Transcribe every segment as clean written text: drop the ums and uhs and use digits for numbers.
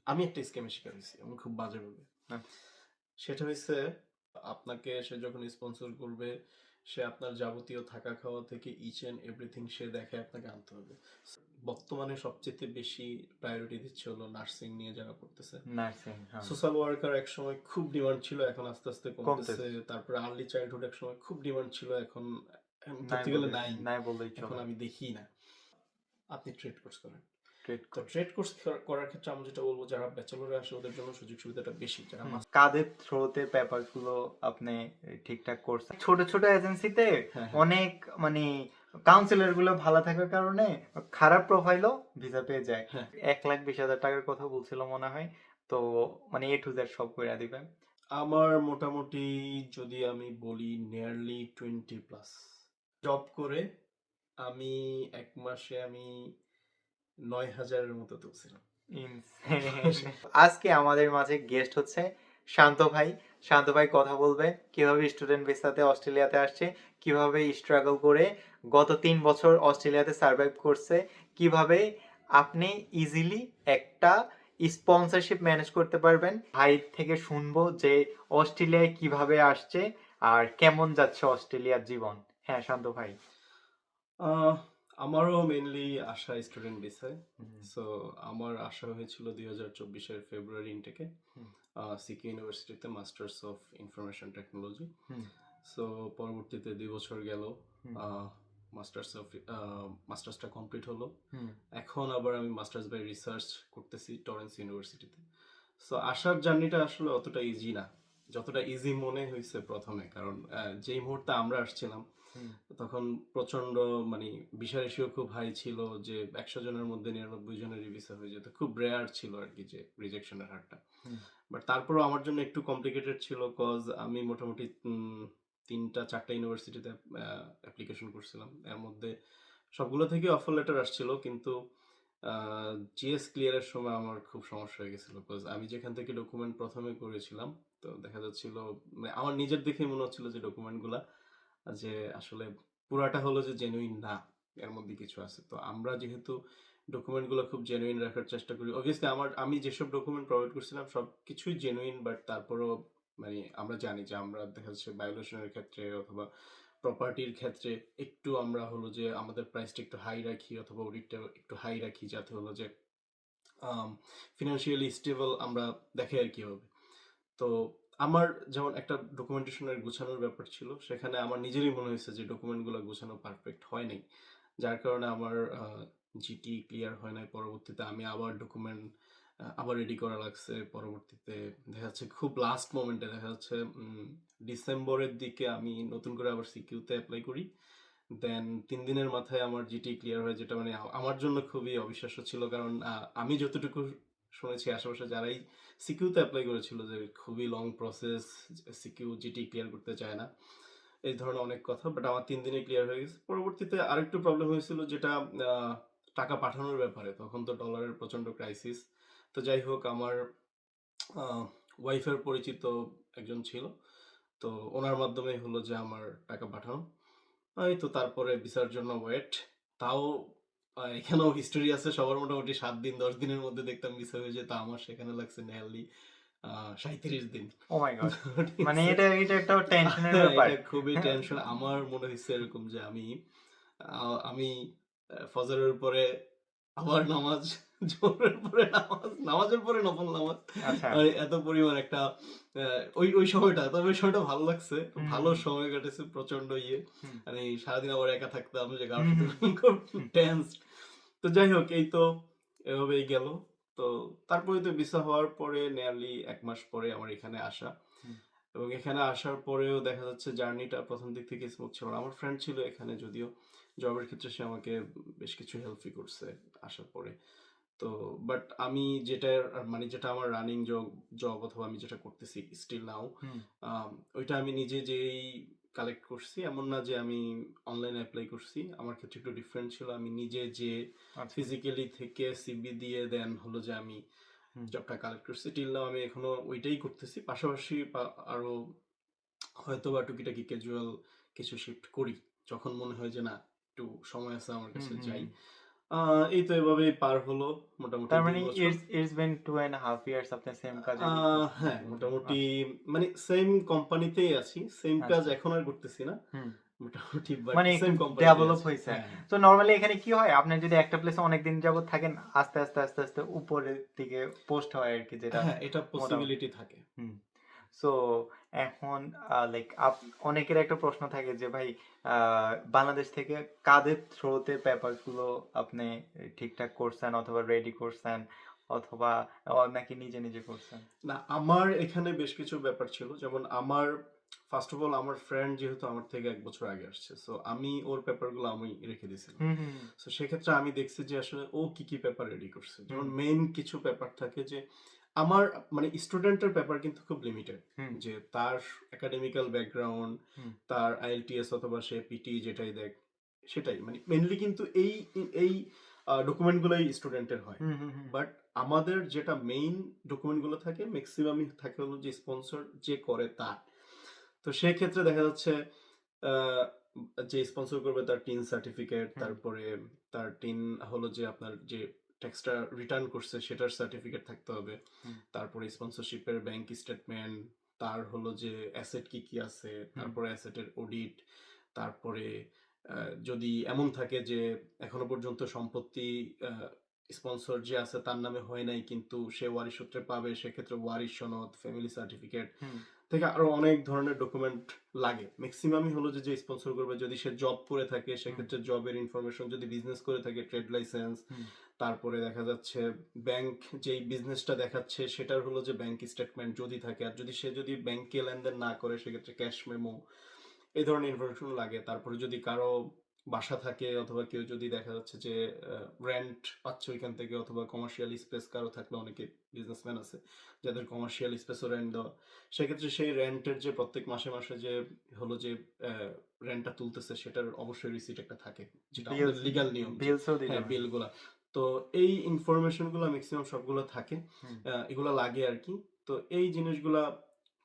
আমি একটা স্ক্যামের শিকার হয়েছি এবং খুব বাজেভাবে। আচ্ছা। সেটা হইছে আপনাকে সে যখন স্পন্সর করবে, সে আপনার যাবতীয় থাকা খাওয়া থেকে ইচ অ্যান্ড এভরিথিং সে দেখে আপনাকে আনতে হবে। বর্তমানে সবচেয়ে বেশি প্রায়োরিটি দিচ্ছে হলো নার্সিং নিয়ে যারা পড়তেছে। নার্সিং, হ্যাঁ। সোশ্যাল ওয়ার্কার একসময় খুব ডিমান্ড ছিল, এখন আস্তে আস্তে কমতেছে। কমতেছে। তারপরে আর্লি চাইল্ডহুড একসময় খুব ডিমান্ড ছিল, এখন নাই ধরতে গেলে বলে নাই। নাই বললেই এখন চলে। আমি দেখি না। আপনি ট্রেড কোর্স করেন। ট্রেড তো কোর্স। ট্রেড কোর্স করার ক্ষেত্রে আমি যেটা বলবো, যারা ব্যাচেলরে আসে ওদের জন্য সুযোগ সুবিধাটা বেশি। যারা কাদের থ্রুতে পেপারস গুলো আপনি ঠিকঠাক করছেন? ছোট ছোট এজেন্সিতে হ্যাঁ, হ্যাঁ, অনেক মানে কাউন্সিলর গুলো ভালো থাকার কারণে খারাপ প্রোফাইলও ভিসা পেয়ে যায়। হ্যাঁ। 1,20,000 টাকার কথা বলছিল মনে হয়। তো মানে এ টু জেড সব কইরা দিবেন। আমার মোটামুটি যদি আমি বলি নিয়ারলি 20 প্লাস জব করে আমি এক মাসে আমি 9,000-এর মতো তুলছিলাম। ইনসেন। আজকে আমাদের মাঝে গেস্ট হচ্ছে শান্ত ভাই। শান্ত ভাই কথা বলবে কিভাবে স্টুডেন্ট ভিসাতে অস্ট্রেলিয়াতে আসছে, কিভাবে স্ট্রাগল করে গত 3 বছর অস্ট্রেলিয়াতে সার্ভাইভ করছে, কিভাবে আপনি ইজিলি একটা স্পন্সরশিপ ম্যানেজ করতে পারবেন। ভাই থেকে শুনবো যে অস্ট্রেলিয়ায় কিভাবে আসছে আর কেমন যাচ্ছে অস্ট্রেলিয়ার জীবন। হ্যাঁ শান্ত ভাই। আহ, আমারও মেইনলি আশা স্টুডেন্ট ভিসায়। হুম, সো আমার আশা হয়েছিল 2024-এর ফেব্রুয়ারি ইনটেকে হুম, সিকি ইউনিভার্সিটিতে masters of information technology. Hmm, so পরবর্তীতে 2 বছর গেল, হুম, মাস্টার্সটা কমপ্লিট হলো। হুম, এখন আবার আমি মাস্টার্স বাই রিসার্চ করতেছি টরেন্স ইউনিভার্সিটিতে। সো আসার জার্নিটা আসলে অতটা ইজি না যতটা ইজি মনে হয়েছে প্রথমে, কারণ যেই মুহূর্তে আমরা আসছিলাম হুম, তখন প্রচন্ড মানে ভিসা রেশিও খুব হাই ছিল, যে 100 জনের মধ্যে 99 জনেরই ভিসা হয়ে যেত। খুব রেয়ার ছিল আর কি যে রিজেকশনের হারটা। হুম, বাট তারপরেও আমার জন্য একটু কমপ্লিকেটেড ছিল, কজ আমি মোটামুটি 3টা 4টা ইউনিভার্সিটিতে অ্যাপ্লিকেশন করছিলাম। এর মধ্যে সবগুলো থেকে অফার লেটার আসছিল, কিন্তু জিএস ক্লিয়ারের সময় আমার খুব সমস্যা হয়ে গেছিল, কজ আমি যেখান থেকে ডকুমেন্ট প্রথমে করেছিলাম, তো দেখা যাচ্ছিল মানে আমার নিজের দেখে মনে হচ্ছিল যে ডকুমেন্টগুলা যে আসলে পুরাটা হলো যে জেনুইন না, এর মধ্যে কিছু আছে। তো আমরা যেহেতু ডকুমেন্টগুলো খুব জেনুইন রাখার চেষ্টা করি, অবভিয়াসলি আমি যেসব ডকুমেন্ট প্রোভাইড করছিলাম সব কিছুই জেনুইন, বাট তারপরও মানে আমরা জানি যে আমরা দেখা যাচ্ছে ভায়োলেশনের ক্ষেত্রে অথবা প্রপার্টির ক্ষেত্রে একটু আমরা হলো যে আমাদের প্রাইসটা একটু হাই রাখি অথবা অডিটটা একটু হাই রাখি, যাতে হলো যে ফিনান্সিয়ালি স্টেবল আমরা দেখে আর কি হবে। তো আমার যেমন একটা ডকুমেন্টেশনের গুছানোর ব্যাপার ছিল, সেখানে আমার নিজেরই মনে হয়েছে যে ডকুমেন্টগুলো গুছানো পারফেক্ট হয় নাই, যার কারণে আমার জিটি ক্লিয়ার হয় নাই। পরবর্তীতে আমি আবার ডকুমেন্ট আবার রেডি করা লাগছে। পরবর্তীতে দেখা যাচ্ছে খুব লাস্ট মোমেন্টে দেখা যাচ্ছে ডিসেম্বরের দিকে আমি নতুন করে আবার সিকিউতে অ্যাপ্লাই করি। দেন 3 দিনের মাথায় আমার জিটি ক্লিয়ার হয়, যেটা মানে আমার জন্য খুবই অবিশ্বাস্য ছিল, কারণ আমি যতটুকু শুনেছি আশেপাশে যারাই সিকিউতে অ্যাপ্লাই করেছিল যে খুবই long process, CQ GT clear করতে চায় না, এই ধরনের অনেক কথা। বাট আমার 3 দিনে ক্লিয়ার হয়ে গেছে। পরবর্তীতে আরেকটু প্রবলেম হয়েছিল, যেটা আহ, টাকা পাঠানোর ব্যাপারে। তখন তো ডলারের প্রচন্ড ক্রাইসিস। তো যাই হোক, আমার ওয়াইফের পরিচিত একজন ছিল, তো ওনার মাধ্যমে হলো যে আমার টাকা পাঠানো। এই তো তারপরে ভিসার জন্য ওয়েট। তাও এখানেও হিস্টোরি আছে, সবার মোটামুটি 7 দিন 10 দিনের মধ্যে দেখতাম ভিসা হয়ে যেত, আমার সেখানে লাগছে নিয়ারলি 37 দিন। ও মাই গড! ঠিক মানে আছে? এটা একটা টেনশনের হ্যাঁ, ব্যাপার। এটা খুবই হ্যাঁ, টেনশন। আমার মনে হয়েছে এরকম যে আমি ফজরের পরে আবার নামাজ, জোহরের পরে নামাজ, নামাজের পরে নফল নামাজ। আচ্ছা। মানে এত পরিমাণ একটা ওই ওই সময়টা, তবে ওই সময়টা ভালো লাগছে। হুম, ভালো হুম, সময় কাটেছে, প্রচন্ড ইয়ে। হুম, মানে সারাদিন আবার একা থাকতাম, যে কারোর হুম, সাথে হুম, খুব হুম, টেন্স। তো যাই হোক, এই তো এভাবেই গেল। তো তারপরে তো ভিসা হওয়ার পরে নিয়ারলি 1 মাস পরে আমার এখানে আসা। হুম, এবং এখানে আসার পরেও দেখা যাচ্ছে জার্নিটা প্রথম দিক থেকে স্মুথ ছিল না। আমার ফ্রেন্ড ছিল এখানে, যদিও জবের ক্ষেত্রে সে আমাকে বেশ কিছু হেল্পই করছে আসার পরে। তো বাট আমি যেটা মানে যেটা আমার রানিং জব জব অথবা আমি যেটা করতেছি স্টিল নাও, হুম। ওইটা আমি নিজে যেই কালেক্ট করছি, এমন না যে আমি অনলাইনে অ্যাপ্লাই করছি। আমার ক্ষেত্রে একটু ডিফারেন্ট ছিল, আমি নিজে যে আচ্ছা। ফিজিক্যালি থেকে সিবি দিয়ে দেন হলো যে আমি হুম, জবটা কালেক্ট করছি। টিল নাও আমি এখনো ওইটাই করতেছি, পাশাপাশি আরো হয়তো বা টুকিটাকি ক্যাজুয়াল কিছু শিফট করি যখন মনে হয় যে না, একটু সময় আছে আমার হুম, কাছে, হুম, যাই। হুম, এই তো এভাবেই পার হলো মোটামুটি তার ২ মানে বছর। ইটস বিন 2.5 ইয়ার্স আপনি সেম আ কাজে করতেছেন। হ্যাঁ, মোটামুটি আচ্ছা, মানে সেইম কোম্পানিতেই আছি। সেইম কাজ আচ্ছা। এখন আর করতেছি না। হুম। মোটামুটি বাট মানে একটু সেইম কোম্পানিতেই ডেভেলপ আছি। হইছেন। হ্যাঁ, হ্যাঁ। তো নরমালি এখানে কি হয়? আপনি যদি একটা প্লেসে অনেকদিন যাবত থাকেন, আস্তে আস্তে উপরের দিকে পোস্ট হয় আরকি, যেটা হ্যাঁ, এটা মোটামুটি। পসিবিলিটি থাকে। হুম। সো এখন লাইক অনেকের একটা প্রশ্ন থাকে যে ভাই, আ বাংলাদেশ থেকে কাদের থ্রুতে পেপারস গুলো আপনি ঠিকঠাক করছেন অথবা রেডি করছেন, অথবা নাকি নিজে করছেন? না, আমার এখানে বেশ কিছু ব্যাপার ছিল। যেমন আমার ফার্স্ট অফ অল আমার ফ্রেন্ড যেহেতু আমার থেকে ১ বছর আগে আসছে। সো আমি ওর পেপারগুলো আমি রেখে দিয়েছিলাম। হুম। সো সেক্ষেত্রে আমি দেখছি যে আসলে ও কি পেপার রেডি করছে। হুম, যেমন মেইন কিছু পেপার থাকে যে আমার মানে স্টুডেন্টের পেপার কিন্তু খুব লিমিটেড। হুম, যে তার একাডেমিক্যাল ব্যাকগ্রাউন্ড, হুম, তার IELTS অথবা সে পিটি যেটাই দেখ সেটাই। মানে মেইনলি কিন্তু এই ডকুমেন্ট গুলাই স্টুডেন্টের হয়। হুম। বাট আমাদের যেটা মেইন ডকুমেন্ট গুলো থাকে মেক্সিমামই থাকে হলো যে স্পন্সর যে করে তার। তো সেক্ষেত্রে দেখা যাচ্ছে আহ, যে স্পন্সর করবে তার টিন সার্টিফিকেট, হুম, তারপরে তার টিন হলো যে আপনার যে ট্যাক্সটা রিটার্ন করছে সেটার সার্টিফিকেট থাকতে হবে, হুম, তারপরে স্পন্সরশিপের ব্যাংক স্টেটমেন্ট, তার হলো যে অ্যাসেট কি কি আছে, হুম, তারপরে অ্যাসেটের অডিট, তারপরে যদি এমন থাকে যে এখনো পর্যন্ত সম্পত্তি স্পন্সর যে আছে তার নামে হয় নাই কিন্তু সে ওয়ারিশ সূত্রে পাবে, সেক্ষেত্রে ওয়ারিশ সনদ, ফ্যামিলি সার্টিফিকেট হুম, থেকে আরো অনেক ধরনের ডকুমেন্ট লাগে। ম্যাক্সিমামই হলো যে স্পন্সর করবে যদি সে জব করে থাকে হুম, সেক্ষেত্রে জবের ইনফরমেশন, যদি বিজনেস করে থাকে ট্রেড লাইসেন্স, হুম, তারপরে দেখা যাচ্ছে ব্যাংক যেই বিজনেসটা দেখাচ্ছে সেটার হলো যে ব্যাংক স্টেটমেন্ট যদি থাকে, আর যদি সে যদি ব্যাংকে লেনদেন না করে সেক্ষেত্রে ক্যাশ মেমো, এই ধরনের ইনফরমেশন লাগে। তারপরে যদি কারো বাসা থাকে অথবা কেউ যদি দেখা যাচ্ছে যে রেন্ট পাচ্ছে ওইখান থেকে, অথবা কমার্শিয়াল স্পেস কারো থাকলে, অনেকে বিজনেসম্যান আছে যাদের কমার্শিয়াল স্পেসও রেন্ট দেওয়া, সেক্ষেত্রে সেই রেন্টের যে প্রত্যেক মাসে মাসে যে হলো যে রেন্টটা তুলতেছে সেটার অবশ্যই রিসিট একটা থাকে, যেটা আমাদের বিলস লিগ্যাল নিয়ম যে বিলসও দিতে হ্যাঁ হয়। বিলগুলা। তো এই ইনফরমেশনগুলো ম্যাক্সিমাম সবগুলো থাকে, হুম, এগুলো লাগে আর কি। তো এই জিনিসগুলা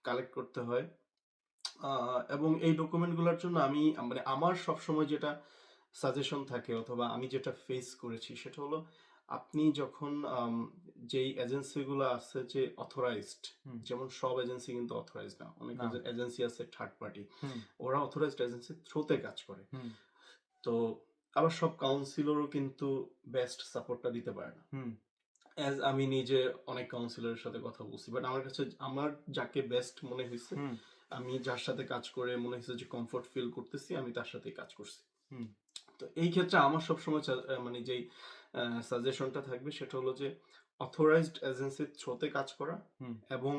কালেক্ট করতে হয়। এবং এই ডকুমেন্টগুলোর জন্য আমি মানে আমার সবসময় যেটা সাজেশন থাকে অথবা আমি যেটা ফেস করেছি সেটা হলো, আপনি যখন যেই এজেন্সিগুলো আছে যে অথরাইজড, হুম, যেমন সব এজেন্সি কিন্তু অথরাইজড না, অনেক না, এজেন্সি আছে থার্ড পার্টি, হুম, ওরা অথরাইজড এজেন্সির থ্রুতে কাজ করে। হুম, তো আবার সব কাউন্সিলরও কিন্তু বেস্ট সাপোর্টটা দিতে পারে না। হুম, অ্যাজ আমি নিজে অনেক কাউন্সিলরের সাথে কথা বলছি, বাট আমার কাছে আমার যাকে বেস্ট মনে হয়েছে, হুম, আমি যার সাথে কাজ করে মনে হয়েছে যে কমফোর্ট ফিল করতেছি, আমি তার সাথেই কাজ করছি। হুম, তো এই ক্ষেত্রে আমার সবসময় মানে যেই সাজেশনটা থাকবে সেটা হলো যে অথরাইজড এজেন্সির থ্রুতে কাজ করা, হুম, এবং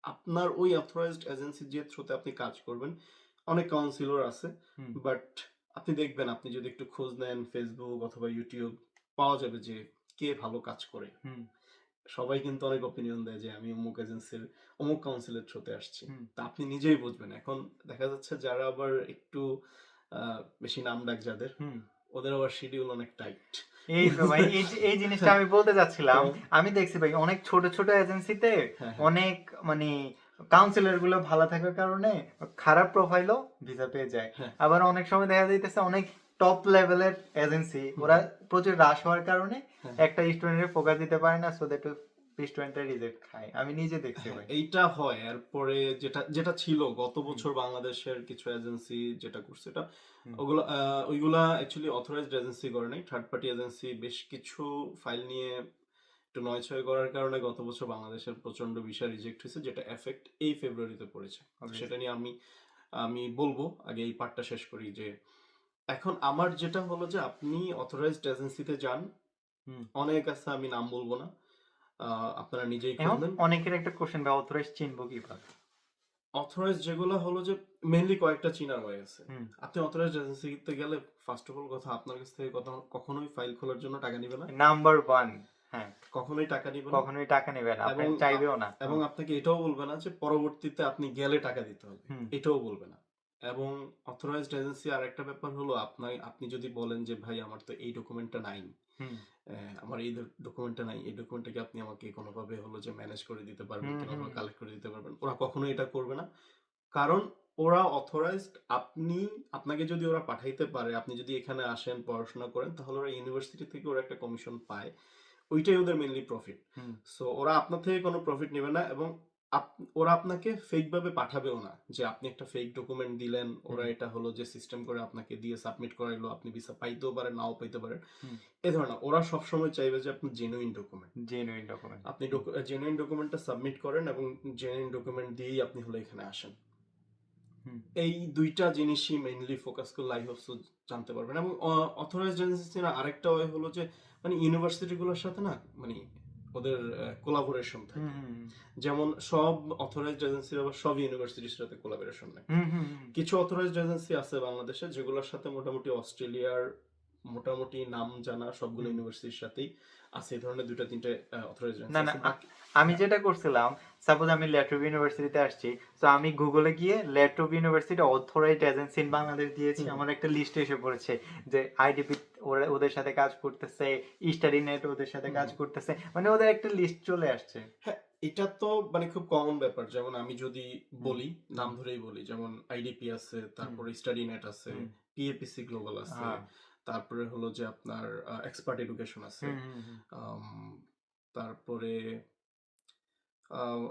আপনার ওই অথরাইজড এজেন্সি যে থ্রুতে আপনি কাজ করবেন, অনেক কাউন্সিলর আছে, হুম, বাট আপনি দেখবেন আপনি যদি একটু খোঁজ নেন ফেসবুক অথবা ইউটিউব, পাওয়া যাবে যে কে ভালো কাজ করে। হুম, সবাই কিন্তু অনেক অপিনিয়ন দেয় যে আমি অমুক এজেন্সির অমুক কাউন্সিলের থ্রুতে আসছি। হুম। তা আপনি নিজেই বুঝবেন। এখন দেখা যাচ্ছে যারা আবার একটু বেশি নামডাক যাদের, হুম। ওদের আবার শিডিউল অনেক টাইট। এই তো ভাই, এই জিনিসটা আমি বলতে যাচ্ছিলাম। তো আমি দেখছি ভাই অনেক ছোট এজেন্সিতে হ্যাঁ, হ্যাঁ, অনেক মানে কাউন্সিলর গুলো ভালো থাকার কারণে খারাপ প্রোফাইলও ভিসা পেয়ে যায়। হ্যাঁ, আবার অনেক সময় দেখা যাইতেছে অনেক টপ লেভেলের এজেন্সি, হুম, ওরা হুম, প্রচুর রাশ হওয়ার কারণে হ্যাঁ, একটা স্টুডেন্টের ফোকাস দিতে পারে না, সো দ্যাট স্টুডেন্টটা রিজেক্ট খায়। আমি নিজে দেখছি হ্যাঁ, ভাই। এইটা হয়। এরপরে যেটা যেটা ছিল গত হুম, বছর বাংলাদেশের কিছু এজেন্সি যেটা করছে, এটা হুম, ওইগুলা অ্যাকচুয়ালি অথরাইজড এজেন্সি করে নাই, থার্ড পার্টি এজেন্সি বেশ কিছু ফাইল নিয়ে একটু নয়ছয় করার কারণে গত বছর বাংলাদেশের প্রচন্ড ভিসা রিজেক্ট হয়েছে, যেটা এফেক্ট এই ফেব্রুয়ারিতে পড়েছে। তো সেটা obviously। নিয়ে আমি আমি বলবো, আগে এই পার্টটা শেষ করি যে এখন আমার যেটা হলো যে আপনি অথরাইজড এজেন্সিতে যান, হুম। অনেক আছে আমি নাম বলবো না, আপনারা নিজেই খোঁজ এখন নেন। অনেকের একটা কোশ্চেন ভাই, অথরাইজ চিনবো কিভাবে? অথরাইজড যেগুলো হলো যে মেইনলি কয়েকটা চিনার ওয়ে আছে। হুম। আপনি অথরাইজড এজেন্সিতে গেলে ফার্স্ট অফ অল কথা, আপনার কাছ থেকে কখনোই ফাইল খোলার জন্য টাকা নিবে না, নাম্বার 1, হ্যাঁ, কখনোই টাকা নিবে না, কখনোই টাকা নেবে না। আপনি এবং চাইবেও না। এবং আপনাকে এটাও বলবে না যে পরবর্তীতে আপনি গেলে টাকা দিতে হবে, হুম, এটাও বলবে না। এবং অথরাইজড এজেন্সি আর একটা ব্যাপার হলো, আপনি যদি বলেন যে ভাই আমার তো এই ডকুমেন্টটা নাই, হুম, আমার এই ডকুমেন্টটা নাই, এই ডকুমেন্টটা কি আপনি আমাকে কোনোভাবে হলো যে ম্যানেজ করে দিতে পারবেন হুম, কিনা হুম, অথবা কালেক্ট করে দিতে পারবেন, ওরা কখনোই এটা করবে না। কারণ ওরা অথরাইজড, আপনাকে যদি ওরা পাঠাইতে পারে, আপনি যদি এখানে আসেন পড়াশোনা করেন, তাহলে ওরা ইউনিভার্সিটি থেকে ওরা একটা কমিশন পায়, ওইটাই ওদের মেইনলি প্রফিট। হুম সো ওরা আপনার থেকে কোনো প্রফিট নেবে না, এবং ওরা আপনাকে ফেক ভাবে পাঠাবেও না, যে আপনি একটা ফেক ডকুমেন্ট দিলেন, ওরা হুম এটা হলো যে সিস্টেম করে আপনাকে দিয়ে সাবমিট করাইলো, আপনি ভিসা পাইতেও পারেন নাও পাইতে পারেন, হুম এ ধরনের। ওরা সবসময় চাইবে যে আপনি জেনুইন ডকুমেন্ট, জেনুইন ডকুমেন্ট। আপনি জেনুইন ডকুমেন্টটা সাবমিট করেন, এবং জেনুইন ডকুমেন্ট দিয়েই আপনি হলো এখানে আসেন। হুম এই দুইটা জিনিসই মেইনলি ফোকাস করলে আই হোপ সো জানতে পারবেন। এবং অথরাইজড এজেন্সির আরেকটা ওয়ে হলো যে, মানে ইউনিভার্সিটিগুলোর সাথে না, মানে ওদের কোলাবোরেশন হুম থাকে। হুম যেমন সব অথরাইজড এজেন্সির আবার সব ইউনিভার্সিটির সাথে কোলাবোরেশন নাই। হুম হুম হুম কিছু অথরাইজড এজেন্সি আছে বাংলাদেশে যেগুলোর সাথে মোটামুটি অস্ট্রেলিয়ার মোটামুটি নাম জানা সবগুলো হুম। ইউনিভার্সিটির সাথেই আছে। এই ধরনের দুইটা তিনটে অথরাইজড না এজেন্সি না আছে, বাকি আমি হ্যাঁ। যেটা করছিলাম, সাপোজ আমি ল্যাট্রোব ইউনিভার্সিটিতে আসছি, তো আমি গুগলে গিয়ে La Trobe university authorised agency in Bangladesh দিয়েছি, হুম। আমার একটা লিস্টে এসে পড়েছে যে আইডিপি ওরা ওদের সাথে কাজ করতেছে, স্টাডি নেট ওদের সাথে হুম কাজ হুম। করতেছে, মানে ওদের একটা লিস্ট চলে আসছে। হ্যাঁ, এটা তো মানে খুব কমন ব্যাপার। যেমন আমি যদি হুম বলি, নাম হুম ধরেই বলি, যেমন আইডিপি আছে, হুম তারপরে স্টাডি নেট আছে, হুম পিএপিসি গ্লোবাল আছে, হ্যাঁ তারপরে হলো যে আপনার এক্সপার্ট এডুকেশন আছে, হুম হুম হুম আম, তারপরে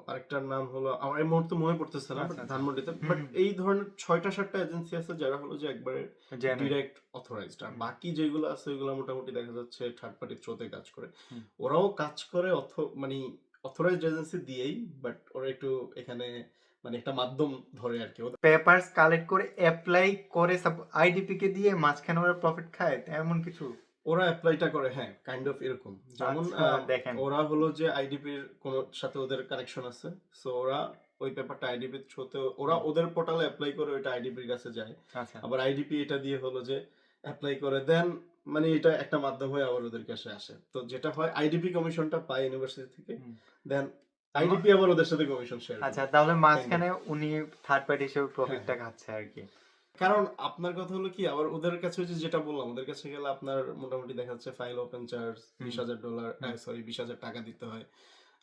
আরেকটার নাম হলো, আমার এই মুহূর্তে মনে পড়তেছে না, বাট আচ্ছা আচ্ছা ধানমন্ডিতে। হুম বাট হুম এই ধরনের 6টা 7টা এজেন্সি আছে যারা হলো যে একবারে জেনুইন ডিরেক্ট অথরাইজড। আর হুম বাকি যেগুলো আছে ওইগুলো মোটামুটি দেখা যাচ্ছে থার্ড পার্টির থ্রোতে কাজ করে। হুম ওরাও কাজ করে মানে অথরাইজড এজেন্সি দিয়েই, বাট ওরা একটু এখানে মানে একটা মাধ্যম ধরে আর কি। পেপারস কালেক্ট করে অ্যাপ্লাই করে আইডিপি কে দিয়ে মাঝখানে ওরা প্রফিট খায় এমন কিছু। ওরা অ্যাপ্লাইটা করে, হ্যাঁ, কাইন্ড অফ এরকম। যেমন আচ্ছা দেখেন। ওরা হলো যে আইডিপির কোন সাথে ওদের কানেকশন আছে, সো ওরা ওই পেপারটা আইডিপির থ্রুতে ওরা হুম, ওদের পোর্টালে অ্যাপ্লাই করে, ওইটা আইডিপির কাছে যায়। আচ্ছা আবার আইডিপি এটা দিয়ে হলো যে অ্যাপ্লাই করে দেন, মানে এটা একটা মাধ্যম হয়ে আবার ওদের কাছে আসে। তো যেটা হয়, আইডিপি কমিশনটা পায় ইউনিভার্সিটি থেকে, হুম। দেন ম- আইডিপি আবার ওদের সাথে কমিশন শেয়ার আচ্ছা করে, তাহলে কাইন্ড অফ। মাঝখানে উনি থার্ড পার্টি হিসেবে হ্যাঁ প্রফিটটা হ্যাঁ। খাচ্ছে আর কি। কারণ আপনার কথা হলো কি, আবার ওদের কাছে ওই যে যেটা বললাম, ওদের কাছে গেলে আপনার মোটামুটি দেখা যাচ্ছে ফাইল ওপেন চার্জ হুম $20,000, হুম। সরি $20,000 দিতে হয়।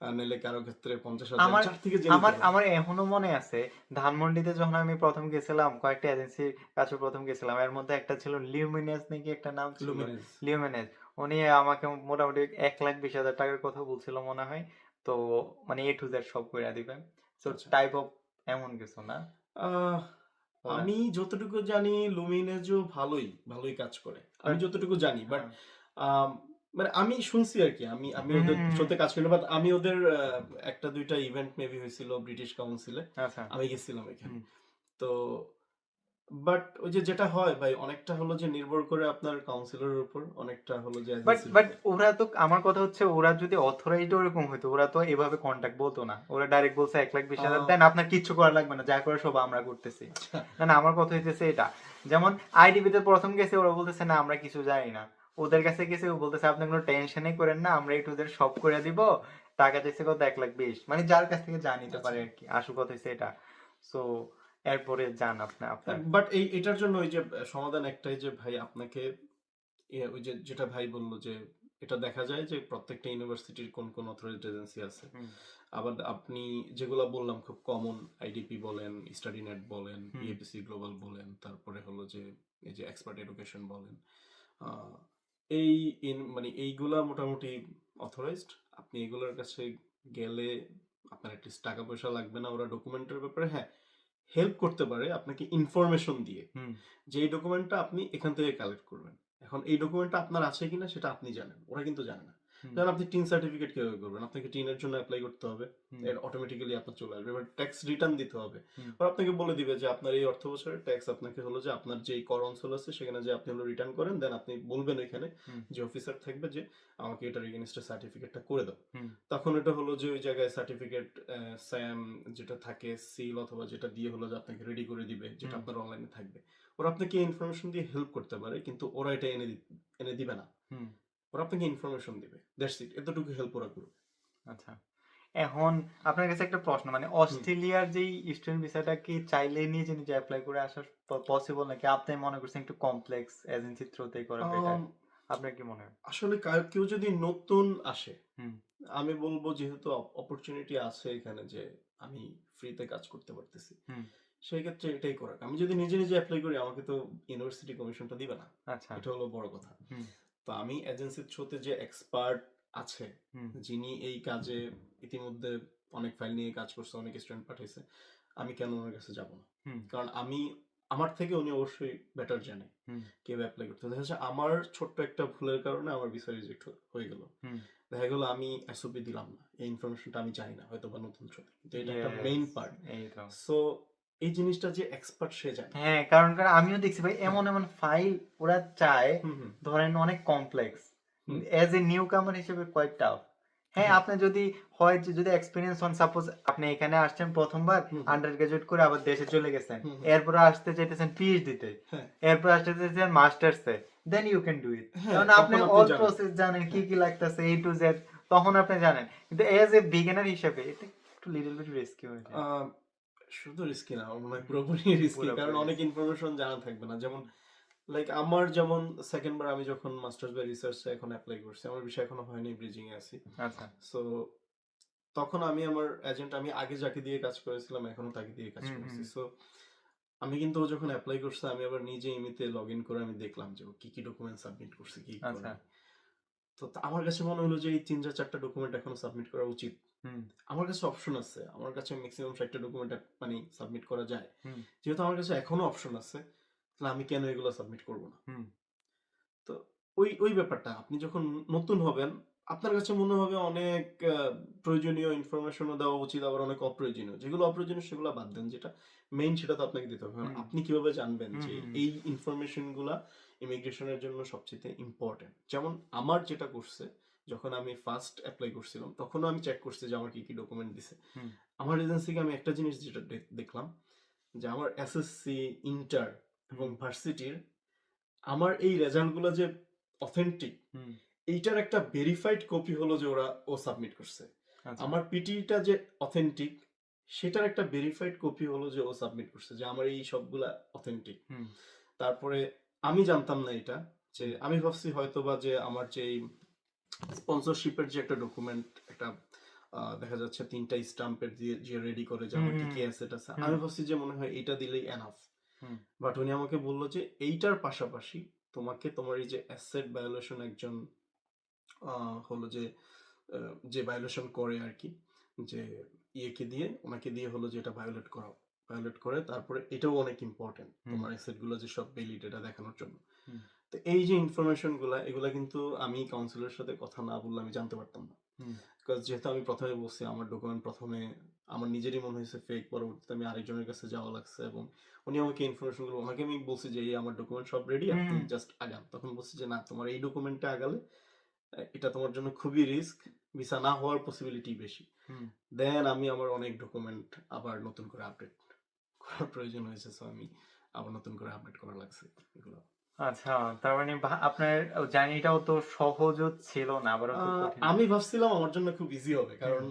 আর নাহলে কারো ক্ষেত্রে 50,000, আমার যার থেকে যে নিতে আমার পারে। আমার এখনো মনে আছে, ধানমন্ডিতে যখন আমি প্রথম গেছিলাম, কয়েকটা এজেন্সির কাছে প্রথম গেছিলাম, এর মধ্যে একটা ছিল লিউমিনেস নাকি একটা নাম ছিল। লুমিনেস। লিউমিনেস। উনি আমাকে মোটামুটি 1,20,000 টাকার কথা বলছিল মনে হয়। তো মানে এ টু জেড সব করে দিবেন। তো আচ্ছা। টাইপ অফ এমন কিছু না আহ, ওরা। আমি যতটুকু জানি লুমিনেজও ভালোই ভালোই কাজ করে, আমি বাট যতটুকু জানি। বাট হ্যাঁ মানে আমি শুনছি আর কি, আমি হুম ওদের হুম হুম সাথে কাজ করি, বাট আমি ওদের একটা দুইটা ইভেন্ট মেবি হয়েছিল ব্রিটিশ কাউন্সিলে, আচ্ছা আমি গেছিলাম এখানে। হুম তো বাট ওই যে যেটা হয় ভাই, অনেকটা হলো যে নির্ভর করে আপনার কাউন্সিলরের উপর, অনেকটা হলো যে বাট এজেন্সির বাট উপর। ওরা তো, আমার কথা হচ্ছে ওরা যদি অথরাইজড ওরকম হইতো, ওরা তো এভাবে কন্টাক্ট বলতো না, ওরা ডাইরেক্ট বলছে 1,20,000 আহ, দেন, আপনার কিচ্ছু করা লাগবে না, যা করে সব আমরা করতেছি। আচ্ছা। না না, আমার কথা হইতেছে এটা। যেমন আইডিবি তে প্রথম গেছে, ওরা বলতেছে না আমরা কিছু জানি না। ওদের কাছে গেছে, ও বলতেছে আপনি কোনো টেনশনই করেন না, আমরা একটু ওদের সব করে দিব। টাকা চাইছে কত, 1,20,000, মানে যার কাছ থেকে যা নিতে আচ্ছা। পারে আর কি, আসল কথা হচ্ছে এটা। সো এরপরে যান আপনার। বাট এটার জন্য ওই যে সমাধান একটাই, যে ভাই আপনাকে ওই যে যেটা ভাই বললো যে এটা দেখা যায় যে প্রত্যেকটা ইউনিভার্সিটির কোন কোন অথরাইজড এজেন্সি আছে। হুম আবার আপনি যেগুলা বললাম খুব কমন, আইডিপি বলেন, স্টাডি নেট বলেন, হুম পিএপিসি গ্লোবাল বলেন, তারপরে হলো যে এই যে এক্সপার্ট এডুকেশন বলেন, আহ, এই মানে এইগুলা মোটামুটি অথরাইজড। আপনি এগুলোর কাছে গেলে আপনার অ্যাটলিস্ট টাকা পয়সা লাগবে না। ওরা ডকুমেন্টের ব্যাপারে হ্যাঁ হেল্প করতে পারে আপনাকে ইনফরমেশন দিয়ে, হুম যে এই ডকুমেন্টটা আপনি এখান থেকে কালেক্ট করবেন। এখন এই ডকুমেন্টটা আপনার আছে কিনা সেটা আপনি জানেন, ওরা কিন্তু জানে না। হুম যেমন আপনি টিন সার্টিফিকেট কিভাবে করবেন, আপনাকে টিনের জন্য অ্যাপ্লাই করতে হবে, হুম এর অটোমেটিক্যালি আপনার চলে আসবে। এবার ট্যাক্স রিটার্ন দিতে হবে, হুম ওরা আপনাকে বলে দিবে যে আপনার এই অর্থ বছরের ট্যাক্স আপনাকে হলো যে আপনার যেই কর অঞ্চল আছে সেখানে যে আপনি হলো রিটার্ন করেন, দেন আপনি বলবেন ওইখানে হুম যে অফিসার থাকবে যে আমাকে এটার এগেইনস্টে সার্টিফিকেটটা করে দাও। হুম তখন এটা হলো যে ওই জায়গায় সার্টিফিকেট স্যাম যেটা থাকে সিল, অথবা যেটা দিয়ে হলো যে আপনাকে রেডি করে দিবে, যেটা হুম আপনার অনলাইনে থাকবে। ওরা আপনাকে ইনফরমেশন দিয়ে হেল্প করতে পারে, কিন্তু ওরা এটা এনে দিবে না। হুম ওরা আপনাকে ইনফরমেশন দিবে, দ্যাটস ইট, এতটুকু হেল্প ওরা করবে। আচ্ছা, এখন আপনার কাছে একটা প্রশ্ন, মানে হুম। অস্ট্রেলিয়ার যেই স্টুডেন্ট ভিসাটা কি চাইলে নিজে নিজে অ্যাপ্লাই করে আসা পসিবল, নাকি আপনি মনে করছেন একটু কমপ্লেক্স, এজেন্সির থ্রুতেই করা বেটার? আম, আপনার কি মনে হয়? আসলে কেউ যদি নতুন আসে, হুম আমি বলবো যেহেতু অপরচুনিটি আছে এখানে, যে আমি ফ্রিতে কাজ করতে পারতেছি, হুম সেই ক্ষেত্রে এটাই করাক। আমি যদি নিজে, নিজে এপ্লাই করি আমাকে তো ইউনিভার্সিটি কমিশনটা দিবে না। আচ্ছা। এটা হলো বড় কথা। হুম, তো আমি এজেন্সির থ্রুতে যে এক্সপার্ট আছে, হুম, যিনি এই কাজে ইতিমধ্যে অনেক ফাইল নিয়ে কাজ করছে, অনেক স্টুডেন্ট পাঠাইছে, আমি কেন ওনার কাছে যাব না? হুম, কারণ আমার থেকে উনি অবশ্যই বেটার জানে হুম, কিভাবে এপ্লাই করতে হয়। দেখা যাচ্ছে আমার ছোট্ট একটা ভুলের কারণে আমার ভিসা রিজেক্ট হয়ে গেল। হুম। দেখা গেল আমি এসওপি দিলাম না। এই ইনফরমেশনটা আমি জানি না, হয়তো বা নতুন থ্রুতে। কিন্তু এটা একটা ইয়েস, মেইন পার্ট। এই তো। সো এই জিনিসটা যে এক্সপার্ট সে জানে। হ্যাঁ, কারণ আমিও দেখছি ভাই হ্যাঁ, এমন এমন ফাইল ওরা চায়, হুম, হুম, ধরেন অনেক complex, hmm, as a new কামার হিসেবে কোয়াইট টাফ। হ্যাঁ, হ্যাঁ, আপনি যদি হয় যে যদি এক্সপিরিয়েন্স হন, সাপোজ আপনি এখানে আসছেন প্রথমবার হুম, হুম, আন্ডার গ্রাজুয়েট করে আবার দেশে চলে গেছেন, হুম, হুম, এরপর আসতে চাইতেছেন পিএইচডিতে, হ্যাঁ, এরপর আসতে চাইতেছেন মাস্টার্সে, then you can do it. হ্যাঁ, কারণ আপনি তখন আপনি অল জানেন। প্রসেস জানেন, কি হ্যাঁ, কি লাগতেছে এ টু জেড, তখন আপনি জানেন। কিন্তু এজ এ বিগিনার হিসেবে এটা একটু লিটল বিট রিস্কি হয়ে যায়। আহ, শুধু রিস্কি না, আমার মনে হয় পুরোপুরি রিস্কি, কারণ পুরোপুরি অনেক রিস্কি। ইনফরমেশন জানা থাকবে না। যেমন লাইক আমার যেমন সেকেন্ড বার আমি যখন মাস্টার্স বাই রিসার্চে এখন অ্যাপ্লাই করছি, আমার বিষয় এখনো হয়নি, ব্রিজিং এ আছি। আচ্ছা। সো তখন আমি আমার এজেন্ট, আমি আগে যাকে দিয়ে কাজ করেছিলাম এখনো তাকে দিয়ে কাজ হুম, হুম। করেছি। সো আমি কিন্তু ও যখন অ্যাপ্লাই করছে আমি আবার নিজে ইমেতে লগ ইন করে আমি দেখলাম যে ও কি কি ডকুমেন্ট সাবমিট করছে, কি কি আচ্ছা। করেনি। তো আমার কাছে মনে হলো যে এই ৩-৪টা ডকুমেন্ট এখনো সাবমিট করা উচিত। হুম, আমার কাছে অপশন আছে, আমার কাছে ম্যাক্সিমাম ৬০টা ডকুমেন্ট মানে সাবমিট করা যায়। হুম, যেহেতু আমার কাছে এখনো অপশন আছে, তাহলে আমি কেন এগুলো সাবমিট করব না? হুম, তো ওই ব্যাপারটা আপনি যখন নতুন হবেন, আপনার কাছে মনে হবে অনেক প্রয়োজনীয় ইনফরমেশনও দেওয়া উচিত, আবার অনেক অপ্রয়োজনীয়। যেগুলো অপ্রয়োজনীয় সেগুলো বাদ দেন। যেটা মেইন সেটা তো আপনাকে দিতে হবে। কারণ হুম, আপনি কিভাবে জানবেন হুম, যে হুম, এই ইনফরমেশন গুলা ইমিগ্রেশনের জন্য সবচেয়ে ইম্পর্টেন্ট। যেমন আমার যেটা করছে, যখন আমি ফার্স্ট এপ্লাই করছিলাম তখনও আমি চেক করছি যে আমার কি কি ডকুমেন্ট দিছে। হুম, আমার এজেন্সিকে আমি একটা জিনিস যেটা দেখলাম যে আমার এসএসসি, ইন্টার এবং হুম, ভার্সিটির আমার এই রেজাল্ট গুলো যে অথেন্টিক, হুম, এইটার একটা ভেরিফাইড কপি হলো যে ও সাবমিট করছে। আচ্ছা। আমার পিটিটা যে অথেন্টিক, সেটার একটা ভেরিফাইড কপি হলো যে ও সাবমিট করছে, যে আমার এই সবগুলা অথেন্টিক। হুম, তারপরে আমি জানতাম না এটা, যে হুম, আমি ভাবছি হয়তোবা যে আমার যে স্পন্সরশিপের যে একটা ডকুমেন্ট, একটা দেখা যাচ্ছে ৩টা স্টাম্পের দিয়ে যে রেডি করে যে হুম, আমার কি হুম, কি অ্যাসেট আছে, হুম, আমি ভাবছি যে মনে হয় এটা দিলেই এনাফ। হুম, বাট উনি আমাকে বলল যে এইটার পাশাপাশি তোমাকে তোমার এই যে অ্যাসেট ভায়োলেশন একজন হলো যে ভায়োলেশন করে আর কি, যে ইয়েকে দিয়ে, ওনাকে দিয়ে হলো যে এটা ভায়োলেট করে, তারপরে এটাও অনেক ইম্পর্টেন্ট হুম, তোমার অ্যাসেট গুলো যে সব ভ্যালিড এটা দেখানোর জন্য। হুম, তো এই যে ইনফরমেশন গুলা, এগুলা কিন্তু আমি কাউন্সিলরের সাথে কথা না বললে আমি জানতে পারতাম না। হুম, বিকজ যেহেতু আমি প্রথমে বলছি আমার ডকুমেন্ট প্রথমে আমার নিজেরই মনে হয়েছে ফেক, পরবর্তীতে আমি আরেকজনের কাছে যাওয়া লাগছে, এবং উনি আমাকে ইনফরমেশন গুলো, ওনাকে আমি বলছি যে এই আমার ডকুমেন্ট সব রেডি, আপনি হুম, জাস্ট আগান। তখন বলছি যে না, তোমার এই ডকুমেন্টে আগালে এটা তোমার জন্য খুবই রিস্ক, ভিসা না হওয়ার পসিবিলিটি বেশি। হুম। দেন আমি আমার অনেক ডকুমেন্ট আবার নতুন করে আপডেট করার প্রয়োজন হয়েছে, সো আমি আবার নতুন করে আপডেট করা লাগছে এগুলো। আচ্ছা, তার মানে আপনার জার্নিটাও তো সহজও ছিল না, আবার অত কঠিন। আমি ভাবছিলাম আমার জন্য খুব ইজি হবে, হুম, কারণ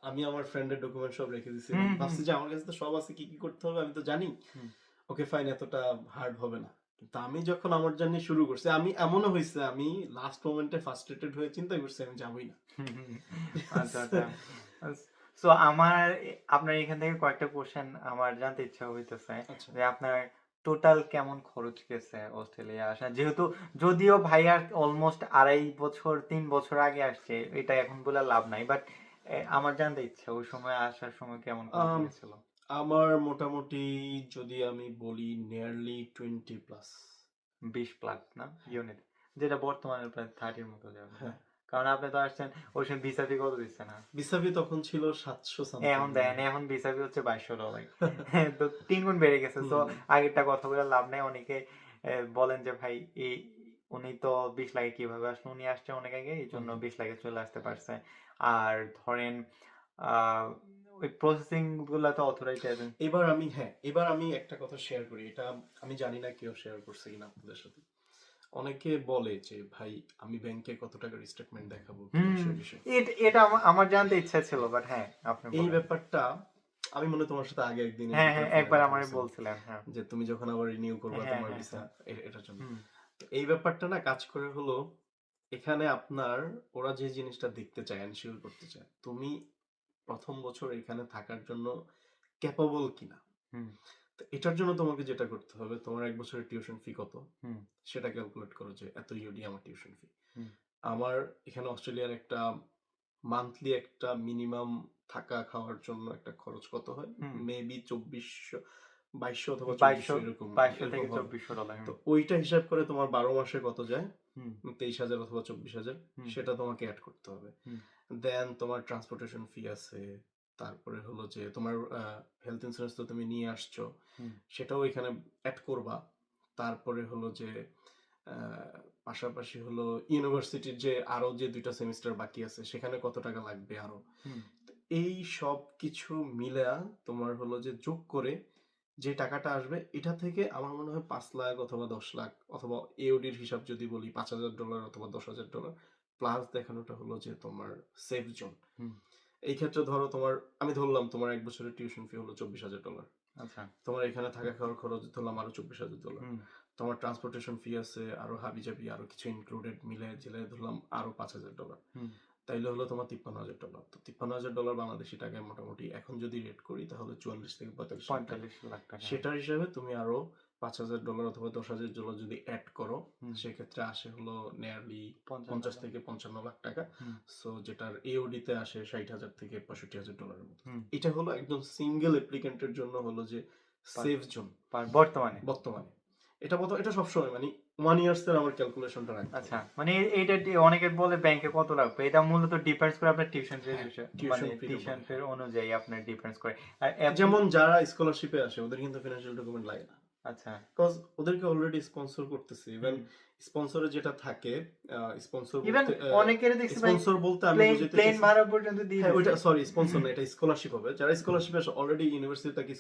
আমি আমার ফ্রেন্ডের ডকুমেন্ট সব রেখে দিয়েছিলাম, হুম, হুম, ভাবছি যে আমার কাছে তো সব আছে, কি কি করতে হবে আমি তো জানি, হুম, ওকে ফাইন, এতটা হার্ড হবে না। কিন্তু আমি যখন আমার জার্নি শুরু করছি, আমি এমনও হয়েছে আমি লাস্ট মোমেন্টে ফার্স্ট্রেটেড হয়ে চিন্তা করছি আমি যাবোই না। হুম, হুম। আচ্ছা, আচ্ছা। সো আমার আপনার এখান থেকে কয়েকটা কোশ্চেন আমার জানতে ইচ্ছা হইতেছে, আচ্ছা। যে আপনার টোটাল কেমন খরচ গেছে অস্ট্রেলিয়া আসা, যেহেতু যদিও ভাইয়া অলমোস্ট ২.৫ বছর ৩ বছর আগে আসছে, এটা এখন বলে লাভ নাই, বাট আমার জানতে ইচ্ছা ওই সময় আসার সময় কেমন খরচ আম, গেছিল। আমার মোটামুটি যদি আমি বলি নিয়ারলি 20 প্লাস। 20 প্লাস না ইউনিট, যেটা বর্তমানে প্রায় 30-র মতো যাবে না? হ্যাঁ, কারণ আপনি তো আসছেন ওই সময় ভিসা ফি কত দিচ্ছে না? বিসাবি তখন ছিল 700 সামথিং এখন মনে দেখেন, হয়। এখন ভিসা ফি হচ্ছে $২২০০। তো ৩ গুণ বেড়ে গেছে। তো হুম, আগেরটা কথা বলে লাভ নাই। অনেকে বলেন যে ভাই এই উনি তো 20 লাখে কিভাবে আসলো? উনি আসছে অনেক আগে, এই হুম, জন্য হুম। 20 লাখে চলে আসতে পারছে। আর ধরেন আহ ওই প্রসেসিং গুলা তো অথরাইজড এজেন্ট। এবার আমি একটা কথা শেয়ার করি, এটা আমি জানি না কেউ শেয়ার করছে কিনা আপনাদের সাথে। অনেকে বলে যে ভাই আমি ব্যাংকে কত টাকার স্টেটমেন্ট দেখাবো, কি হুম, বিষয় বিষয়। এটা আমার জানতে ইচ্ছা ছিল, বাট হ্যাঁ আপনি এই বলেন। ব্যাপারটা আমি মনে হয় তোমার সাথে আগে একদিন এই হ্যাঁ, ব্যাপারে হ্যাঁ, ফোনে একবার কথা আমারে বলছিলাম, বলছিলেন। হ্যাঁ, যে তুমি যখন আবার রিনিউ করবা হ্যাঁ, তোমার হ্যাঁ, ভিসা, হ্যাঁ। এটার জন্য। হুম, তো এই ব্যাপারটা না কাজ করে হলো, এখানে আপনার ওরা যে জিনিসটা দেখতে চায়, এনশিওর করতে চায় তুমি প্রথম বছর এখানে থাকার জন্য ক্যাপাবল কিনা। হুম, তো এটার জন্য তোমাকে যেটা করতে হবে, তোমার ১ বছরের টিউশন ফি কত হুম, সেটা ক্যালকুলেট করো যে এত ইউডি আমার টিউশন ফি। হুম, আমার এখানে অস্ট্রেলিয়ার একটা মান্থলি একটা মিনিমাম থাকা খাওয়ার জন্য একটা খরচ কত হয়? হুম। মেবি ২৪০০, ২২০০ অথবা ২২০০ ২৪০০ এরকম ২২০০ থেকে এরকম হবে। $২৪০০। তো ওইটা হিসাব করে তোমার ১২ মাসে কত যায়? হুম, ২৩,০০০ অথবা ২৪,০০০ হুম, সেটা তোমাকে এড করতে হবে। হুম, দেন তোমার ট্রান্সপোর্টেশন ফি আছে। তারপরে হলো যে তোমার হেলথ ইন্সুরেন্স তো তুমি নিয়ে আসছো। হুম, সেটাও এখানে এড করবা। তারপরে হলো যে আ পাশাপাশি হলো ইউনিভার্সিটির যে আরো যে ২ টা সেমিস্টার বাকি আছে সেখানে কত টাকা লাগবে আরো। হুম, তো এই সবকিছু মিলায়া তোমার হলো যে যোগ করে যে টাকাটা আসবে এটা থেকে আমার মনে হয় ৫,০০,০০০ অথবা ১০,০০,০০০ অথবা এওডির হিসাব যদি বলি $৫,০০০ অথবা $১০,০০০ প্লাস দেখানোটা হলো যে তোমার সেফ জোন। হুম। এই ক্ষেত্রে ধরো তোমার আমি ধরলাম তোমার ১ বছরের টিউশন ফি হলো $২৪,০০০। আচ্ছা। তোমার এখানে থাকা খাওয়ার খরচ ধরলাম আরো $২৪,০০০। হুম, তোমার ট্রান্সপোর্টেশন ফি আছে আরো হাবিজাবি আরো কিছু ইনক্লুডেড মিলায় ঝিলায় ধরলাম আরো $৫,০০০। হুম। তাইলে হলো তোমার $৫৩,০০০। তো $৫৩,০০০ বাংলাদেশী টাকায় মোটামুটি এখন যদি রেট করি তাহলে ৪৪ থেকে ৪৫ লাখ টাকা। ৪৫ লাখ টাকা। সেটার হিসাবে তুমি আরো $৫,০০০ অথবা $১০,০০০ যদি এড করো হুম, সেক্ষেত্রে আসে হলো নিয়ারলি ৫৫ ৫০ লাখ। থেকে ৫৫ লাখ টাকা। হুম, সো যেটার এওডি তে আসে ৬০,০০০ থেকে $৬৫,০০০ মতো। হুম। এটা হলো একদম সিঙ্গেল অ্যাপ্লিক্যান্টের জন্য হলো যে পার সেফ জোন বর্তমানে। বর্তমানে। এটা সবসময় মানে 1 ইয়ার্স এর আমার ক্যালকুলেশনটা রাখতে আচ্ছা। হবে। মানে এইটা অনেকে বলে ব্যাংকে কত রাখবে। এটা মূলত ডিপেন্ডস করে আপনার টিউশন ফির হ্যাঁ, বিষয় মানে টিউশন ফির টিউশন উপরে ফির হ্যাঁ। অনুযায়ী আপনার ডিপেন্ডস করে। আর অ্যাপ্লি যেমন যারা স্কলারশিপে আসে ওদের কিন্তু ফিন্যান্সিয়াল ডকুমেন্ট লাগে না। আচ্ছা। কজ ওদেরকে অলরেডি স্পন্সর করতেছে। ইভেন হুম। স্পন্সরে যেটা থাকে স্পন্সর ইভেন বলতে অনেকেরই দেখছি ভাই স্পন্সর বলতে আমি প্লেন বুঝাইতে প্লেন চাইছি ভাড়া পর্যন্ত দিয়ে হ্যাঁ, ওইটা দিছে। সরি স্পন্সর না এটা স্কলারশিপ হবে। যারা স্কলারশিপে আসে অলরেডি ইউনিভার্সিটি তাকে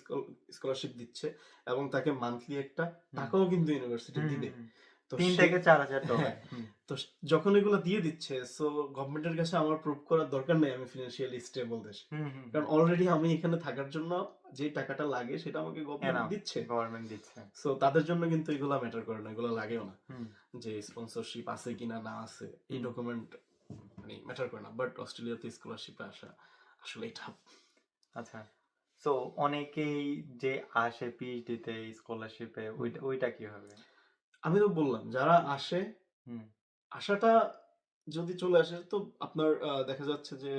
স্কলারশিপ দিচ্ছে এবং তাকে মান্থলি একটা হুম, টাকাও কিন্তু ইউনিভার্সিটি হুম, হুম, দিবে। হুম। তো ৩ সে থেকে $৪,০০০। হ্যাঁ, হুম, তো যখন এগুলো দিয়ে দিচ্ছে সো গভর্নমেন্টের কাছে আমার প্রুভ করার দরকার নেই আমি ফিন্যান্সিয়ালি স্টেবল দেশে। হুম, হুম, কারণ হুম। অলরেডি আমি এখানে থাকার জন্য যে টাকাটা লাগে সেটা আমাকে গভর্নমেন্ট এনাফ দিচ্ছে। গভর্নমেন্ট দিচ্ছে। সো তাদের জন্য কিন্তু এগুলা ম্যাটার করে না, এগুলা লাগেও না। হুম, যে স্পন্সরশিপ আছে কিনা না আছে এই হুম। ডকুমেন্ট মানে ম্যাটার করে না। বাট অস্ট্রেলিয়াতে স্কলারশিপে আসা আসলেই টাফ। আচ্ছা। সো অনেকেই যে আসে পিএইচডি তে স্কলারশিপে হুম। ওইটা কিভাবে? আমি তো বললাম যারা আসে হুম, আসাটা যদি চলে আসে তো আপনার দেখা যাচ্ছে যে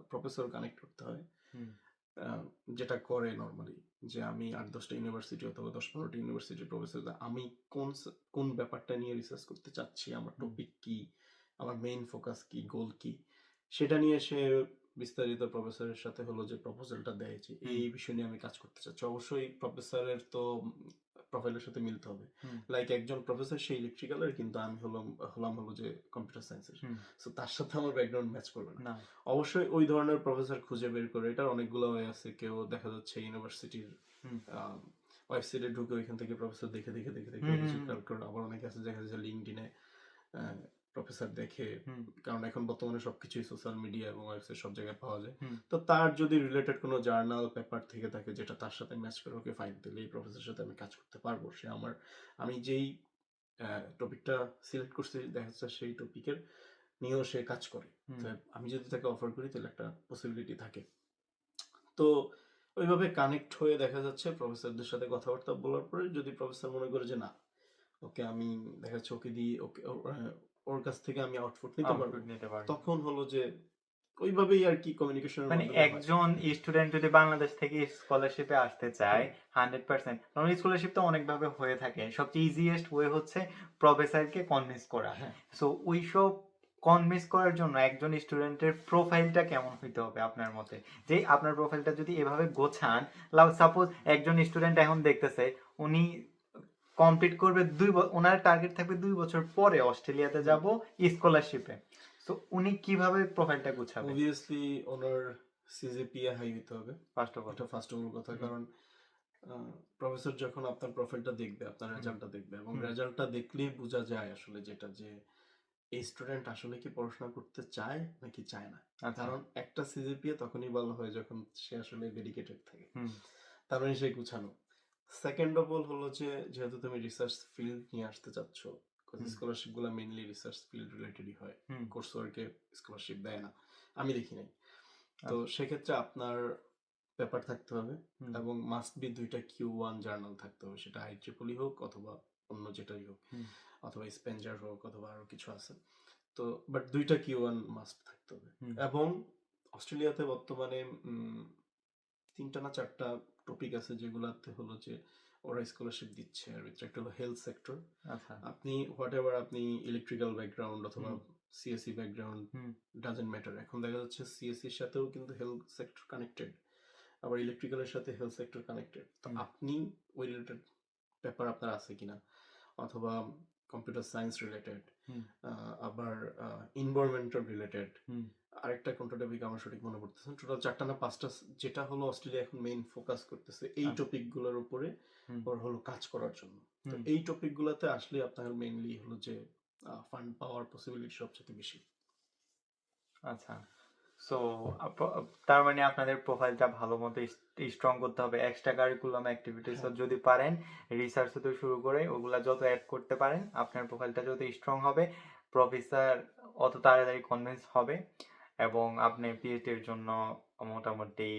প্রফেসর কানেক্ট করতে হয়। হুম, আ যেটা করে নরমালি যে আমি ৮-১০ টা ইউনিভার্সিটি অথবা ১০-১৫ টা ইউনিভার্সিটির প্রফেসর আমি কোন ব্যাপারটা নিয়ে রিসার্চ করতে চাচ্ছি, আমার হুম, টপিক কি, আমার মেইন ফোকাস কি, গোল কি, সেটা নিয়ে সে বিস্তারিত প্রফেসরের সাথে হলো যে প্রপোজালটা দেয় যে হুম, এই বিষয় নিয়ে আমি কাজ করতে চাচ্ছি। অবশ্যই প্রফেসরের তো প্রোফাইলের সাথে মিলতে হবে। হুম, লাইক একজন প্রফেসর সে ইলেকট্রিক্যালের কিন্তু আমি হলাম হলো যে কম্পিউটার সায়েন্সের। হুম। সো তার সাথে আমার ব্যাকগ্রাউন্ড ম্যাচ করবে না। না। অবশ্যই ওই ধরনের প্রফেসর খুঁজে বের করে এটার অনেকগুলো ওয়ে আছে। কেউ দেখা যাচ্ছে ইউনিভার্সিটির হুম, আ ওয়েবসাইটে ঢুকে ওইখান থেকে প্রফেসর দেখে হুম, হুম, হুম, রেজিস্টার করে। আবার অনেকে আছে দেখা যাচ্ছে LinkedIn এ আ প্রফেসর দেখে। হুম, কারণ এখন বর্তমানে সবকিছুই সোশ্যাল মিডিয়া এবং ওয়েবসাইট সব জায়গায় পাওয়া যায়। হুম, তো তার যদি রিলেটেড কোনো জার্নাল পেপার থেকে থাকে যেটা তার সাথে ম্যাচ করে ওকে ফাইন তাহলে এই প্রফেসরের সাথে আমি কাজ করতে পারবো। আমি যেই টপিকটা সিলেক্ট করছি দেখা যাচ্ছে সেই টপিকের নিয়েও সে কাজ করে। হুম, তো আমি যদি তাকে অফার করি তাহলে একটা পসিবিলিটি থাকে। তো ওইভাবে কানেক্ট হয়ে দেখা যাচ্ছে প্রফেসরদের সাথে কথাবার্তা বলার পরে যদি প্রফেসর মনে করে যে না, ওকে আমি দেখা যাচ্ছে ওকে দিয়ে ওর কাছ থেকে আমি আউটপুট নিতে পারবো। আউটপুট নিতে পারবে। তখন হলো যে ওইভাবেই আরকি কমিউনিকেশনের মানে মাধ্যমে হয়। একজন স্টুডেন্ট যদি বাংলাদেশ থেকে স্কলারশিপে আসতে চায় হুম, 100% কারণ স্কলারশিপ তো অনেকভাবে হয়ে থাকে। সবচেয়ে ইজিয়েস্ট ওয়ে হচ্ছে প্রফেসরকে কনভিন্স করা। হ্যাঁ। সো ওইসব কনভিন্স করার জন্য একজন স্টুডেন্টের প্রোফাইলটা কেমন হইতে হবে আপনার মতে? যে আপনার প্রোফাইলটা যদি এভাবে গোছান, সাপোজ একজন স্টুডেন্ট এখন দেখতেছে উনি কমপ্লিট করবে উনার টার্গেট থাকবে ২ বছর পরে অস্ট্রেলিয়াতে হুম। যাব স্কলারশিপে। সো উনি কিভাবে প্রোফাইলটা গুছাবে? obviously ওনার সিজিপিএ হাই হইতে হবে। First of all. এটা ফার্স্ট অফ অল কথা। হুম, কারণ আ প্রফেসর যখন আপনার প্রোফাইলটা দেখবে, আপনার হুম, রেজাল্টটা দেখবে এবং হুম। রেজাল্টটা দেখলেই বোঝা যায় আসলে যেটা যে এই স্টুডেন্ট আসলে কি পড়াশোনা করতে চায় নাকি চায় না। আচ্ছা। কারণ একটা সিজিপিএ তখনই ভালো হয় যখন সে আসলে ডেডিকেটেড থাকে। হুম, তার মানে সে গুছানো। সেকেন্ড অফ অল হলো যে যেহেতু তুমি রিসার্চ ফিল্ড নিয়ে আসতে চাচ্ছ, কজ হুম, স্কলারশিপ গুলা মেইনলি রিসার্চ ফিল্ড রিলেটেডই হয়। হুম। কোর্স ওয়ার্কে স্কলারশিপ দেয় না। আমি দেখি নাই। তো আচ্ছা। সেক্ষেত্রে আপনার পেপার থাকতে হবে হুম, এবং মাস্ট বি ২ টা Q1 জার্নাল থাকতে হবে। সেটা IEEE হোক অথবা অন্য যেটাই হোক, হুম, অথবা স্পেঞ্জার হোক অথবা আরো কিছু আছে। তো বাট ২ টা Q1 মাস্ট থাকতে হবে। হুম, এবং অস্ট্রেলিয়াতে বর্তমানে ৩ টা না ৪ টা টপিক আছে যেগুলাতে হলো যে ওরা স্কলারশিপ দিচ্ছে। এর ভিতরে একটা হলো হেলথ সেক্টর। আচ্ছা, আপনি হোয়াটএভার আপনি ইলেকট্রিক্যাল ব্যাকগ্রাউন্ড অথবা হুম, CSC background hmm, doesn't matter. এখন দেখা যাচ্ছে সিএসসির সাথেও কিন্তু হেলথ সেক্টর কানেক্টেড। আবার ইলেকট্রিক্যালের সাথে হেলথ সেক্টর কানেক্টেড। তো হুম, আপনি ওই রিলেটেড পেপার আপনার আছে কিনা? অথবা কম্পিউটার সায়েন্স রিলেটেড, হুম, আবার এনভায়রনমেন্টাল রিলেটেড। হুম, আরেকটা কোনটা টপিক আমার সঠিক মনে পড়তেছে না। টোটাল ৪ টা না ৫ টা যেটা হলো অস্ট্রেলিয়া এখন মেইন ফোকাস করতেছে এই আচ্ছা, টপিক গুলোর উপরে হুম, ওর হলো কাজ করার জন্য। তো হুম, এই টপিক গুলাতে আসলে আপনার মেইনলি হলো যে ফান্ড পাওয়ার পসিবিলিটি সবচেয়ে বেশি। আচ্ছা। সো তার মানে আপনাদের প্রোফাইলটা ভালো মতো স্ট্রং করতে হবে। এক্সট্রা কারিকুলাম অ্যাক্টিভিটিস হ্যাঁ, যদি পারেন, রিসার্চ হতে শুরু করে ওগুলা যত অ্যাড করতে পারেন, আপনার প্রোফাইলটা যত স্ট্রং হবে, প্রফেসর অত তাড়াতাড়ি কনভিন্স হবে এবং আপনি পিএইচডি এর জন্য মোটামুটি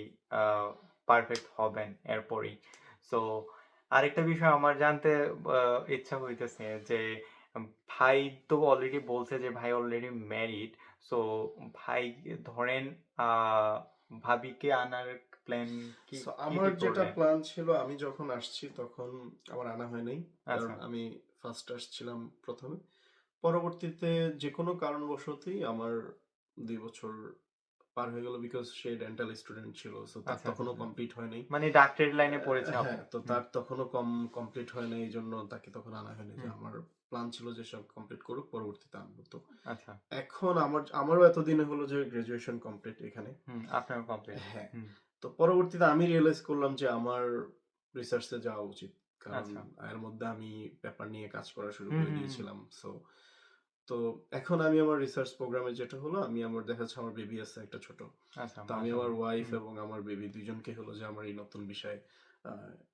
পারফেক্ট হবেন এরপরেই। সো আরেকটা বিষয় আমার জানতে ইচ্ছা হইতেছে যে ভাই তো অলরেডি বলছে যে ভাই অলরেডি ম্যারিড। সো ভাই ধরেন আহ ভাবিকে আনার প্ল্যান কি সো কি আমার ঠিক যেটা করলেন? প্ল্যান ছিল আমি যখন আসছি তখন আমার আনা হয় নাই। কারণ আচ্ছা, আমি ফার্স্ট আসছিলাম ১ম এ। পরবর্তীতে যেকোনো কারণবশতই আমার ২ বছর পার হয়ে গেল বিকজ সে ডেন্টাল স্টুডেন্ট ছিল। সো তার আচ্ছা, আচ্ছা, তখনও আচ্ছা। কমপ্লিট হয় নাই। মানে ডাক্তারি লাইনে পড়েছে হ্যাঁ, আপনার। তো হুম, তার তখনও কমপ্লিট হয় নাই এইজন্য তাকে তখন আনা হয়নি। যে হুম, আমার প্ল্যান ছিল যে সব কমপ্লিট করুক পরবর্তীতে আনবো। তো আচ্ছা, এখন আমারও এতদিনে হলো যে গ্র্যাজুয়েশন কমপ্লিট এখানে। হুম, আপনার কমপ্লিট। হ্যাঁ, হুম, তো পরবর্তীতে আমি রিয়ালাইজ করলাম যে আমার রিসার্চে যাওয়া উচিত। কারণ আচ্ছা, এর মধ্যে আমি পেপার নিয়ে কাজ করা শুরু হুম, করে হুম, হুম, দিয়েছিলাম। সো তো এখন আমি আমার রিসার্চ প্রোগ্রামে যেটা হলো আমি আমার দেখা যাচ্ছে আমার বেবি আছে একটা ছোট। আচ্ছা, তো আমি আমার মাশাআল্লাহ। ওয়াইফ হুম, এবং আমার বেবি ২ জনকে হলো যে আমার এই নতুন বিষয়ে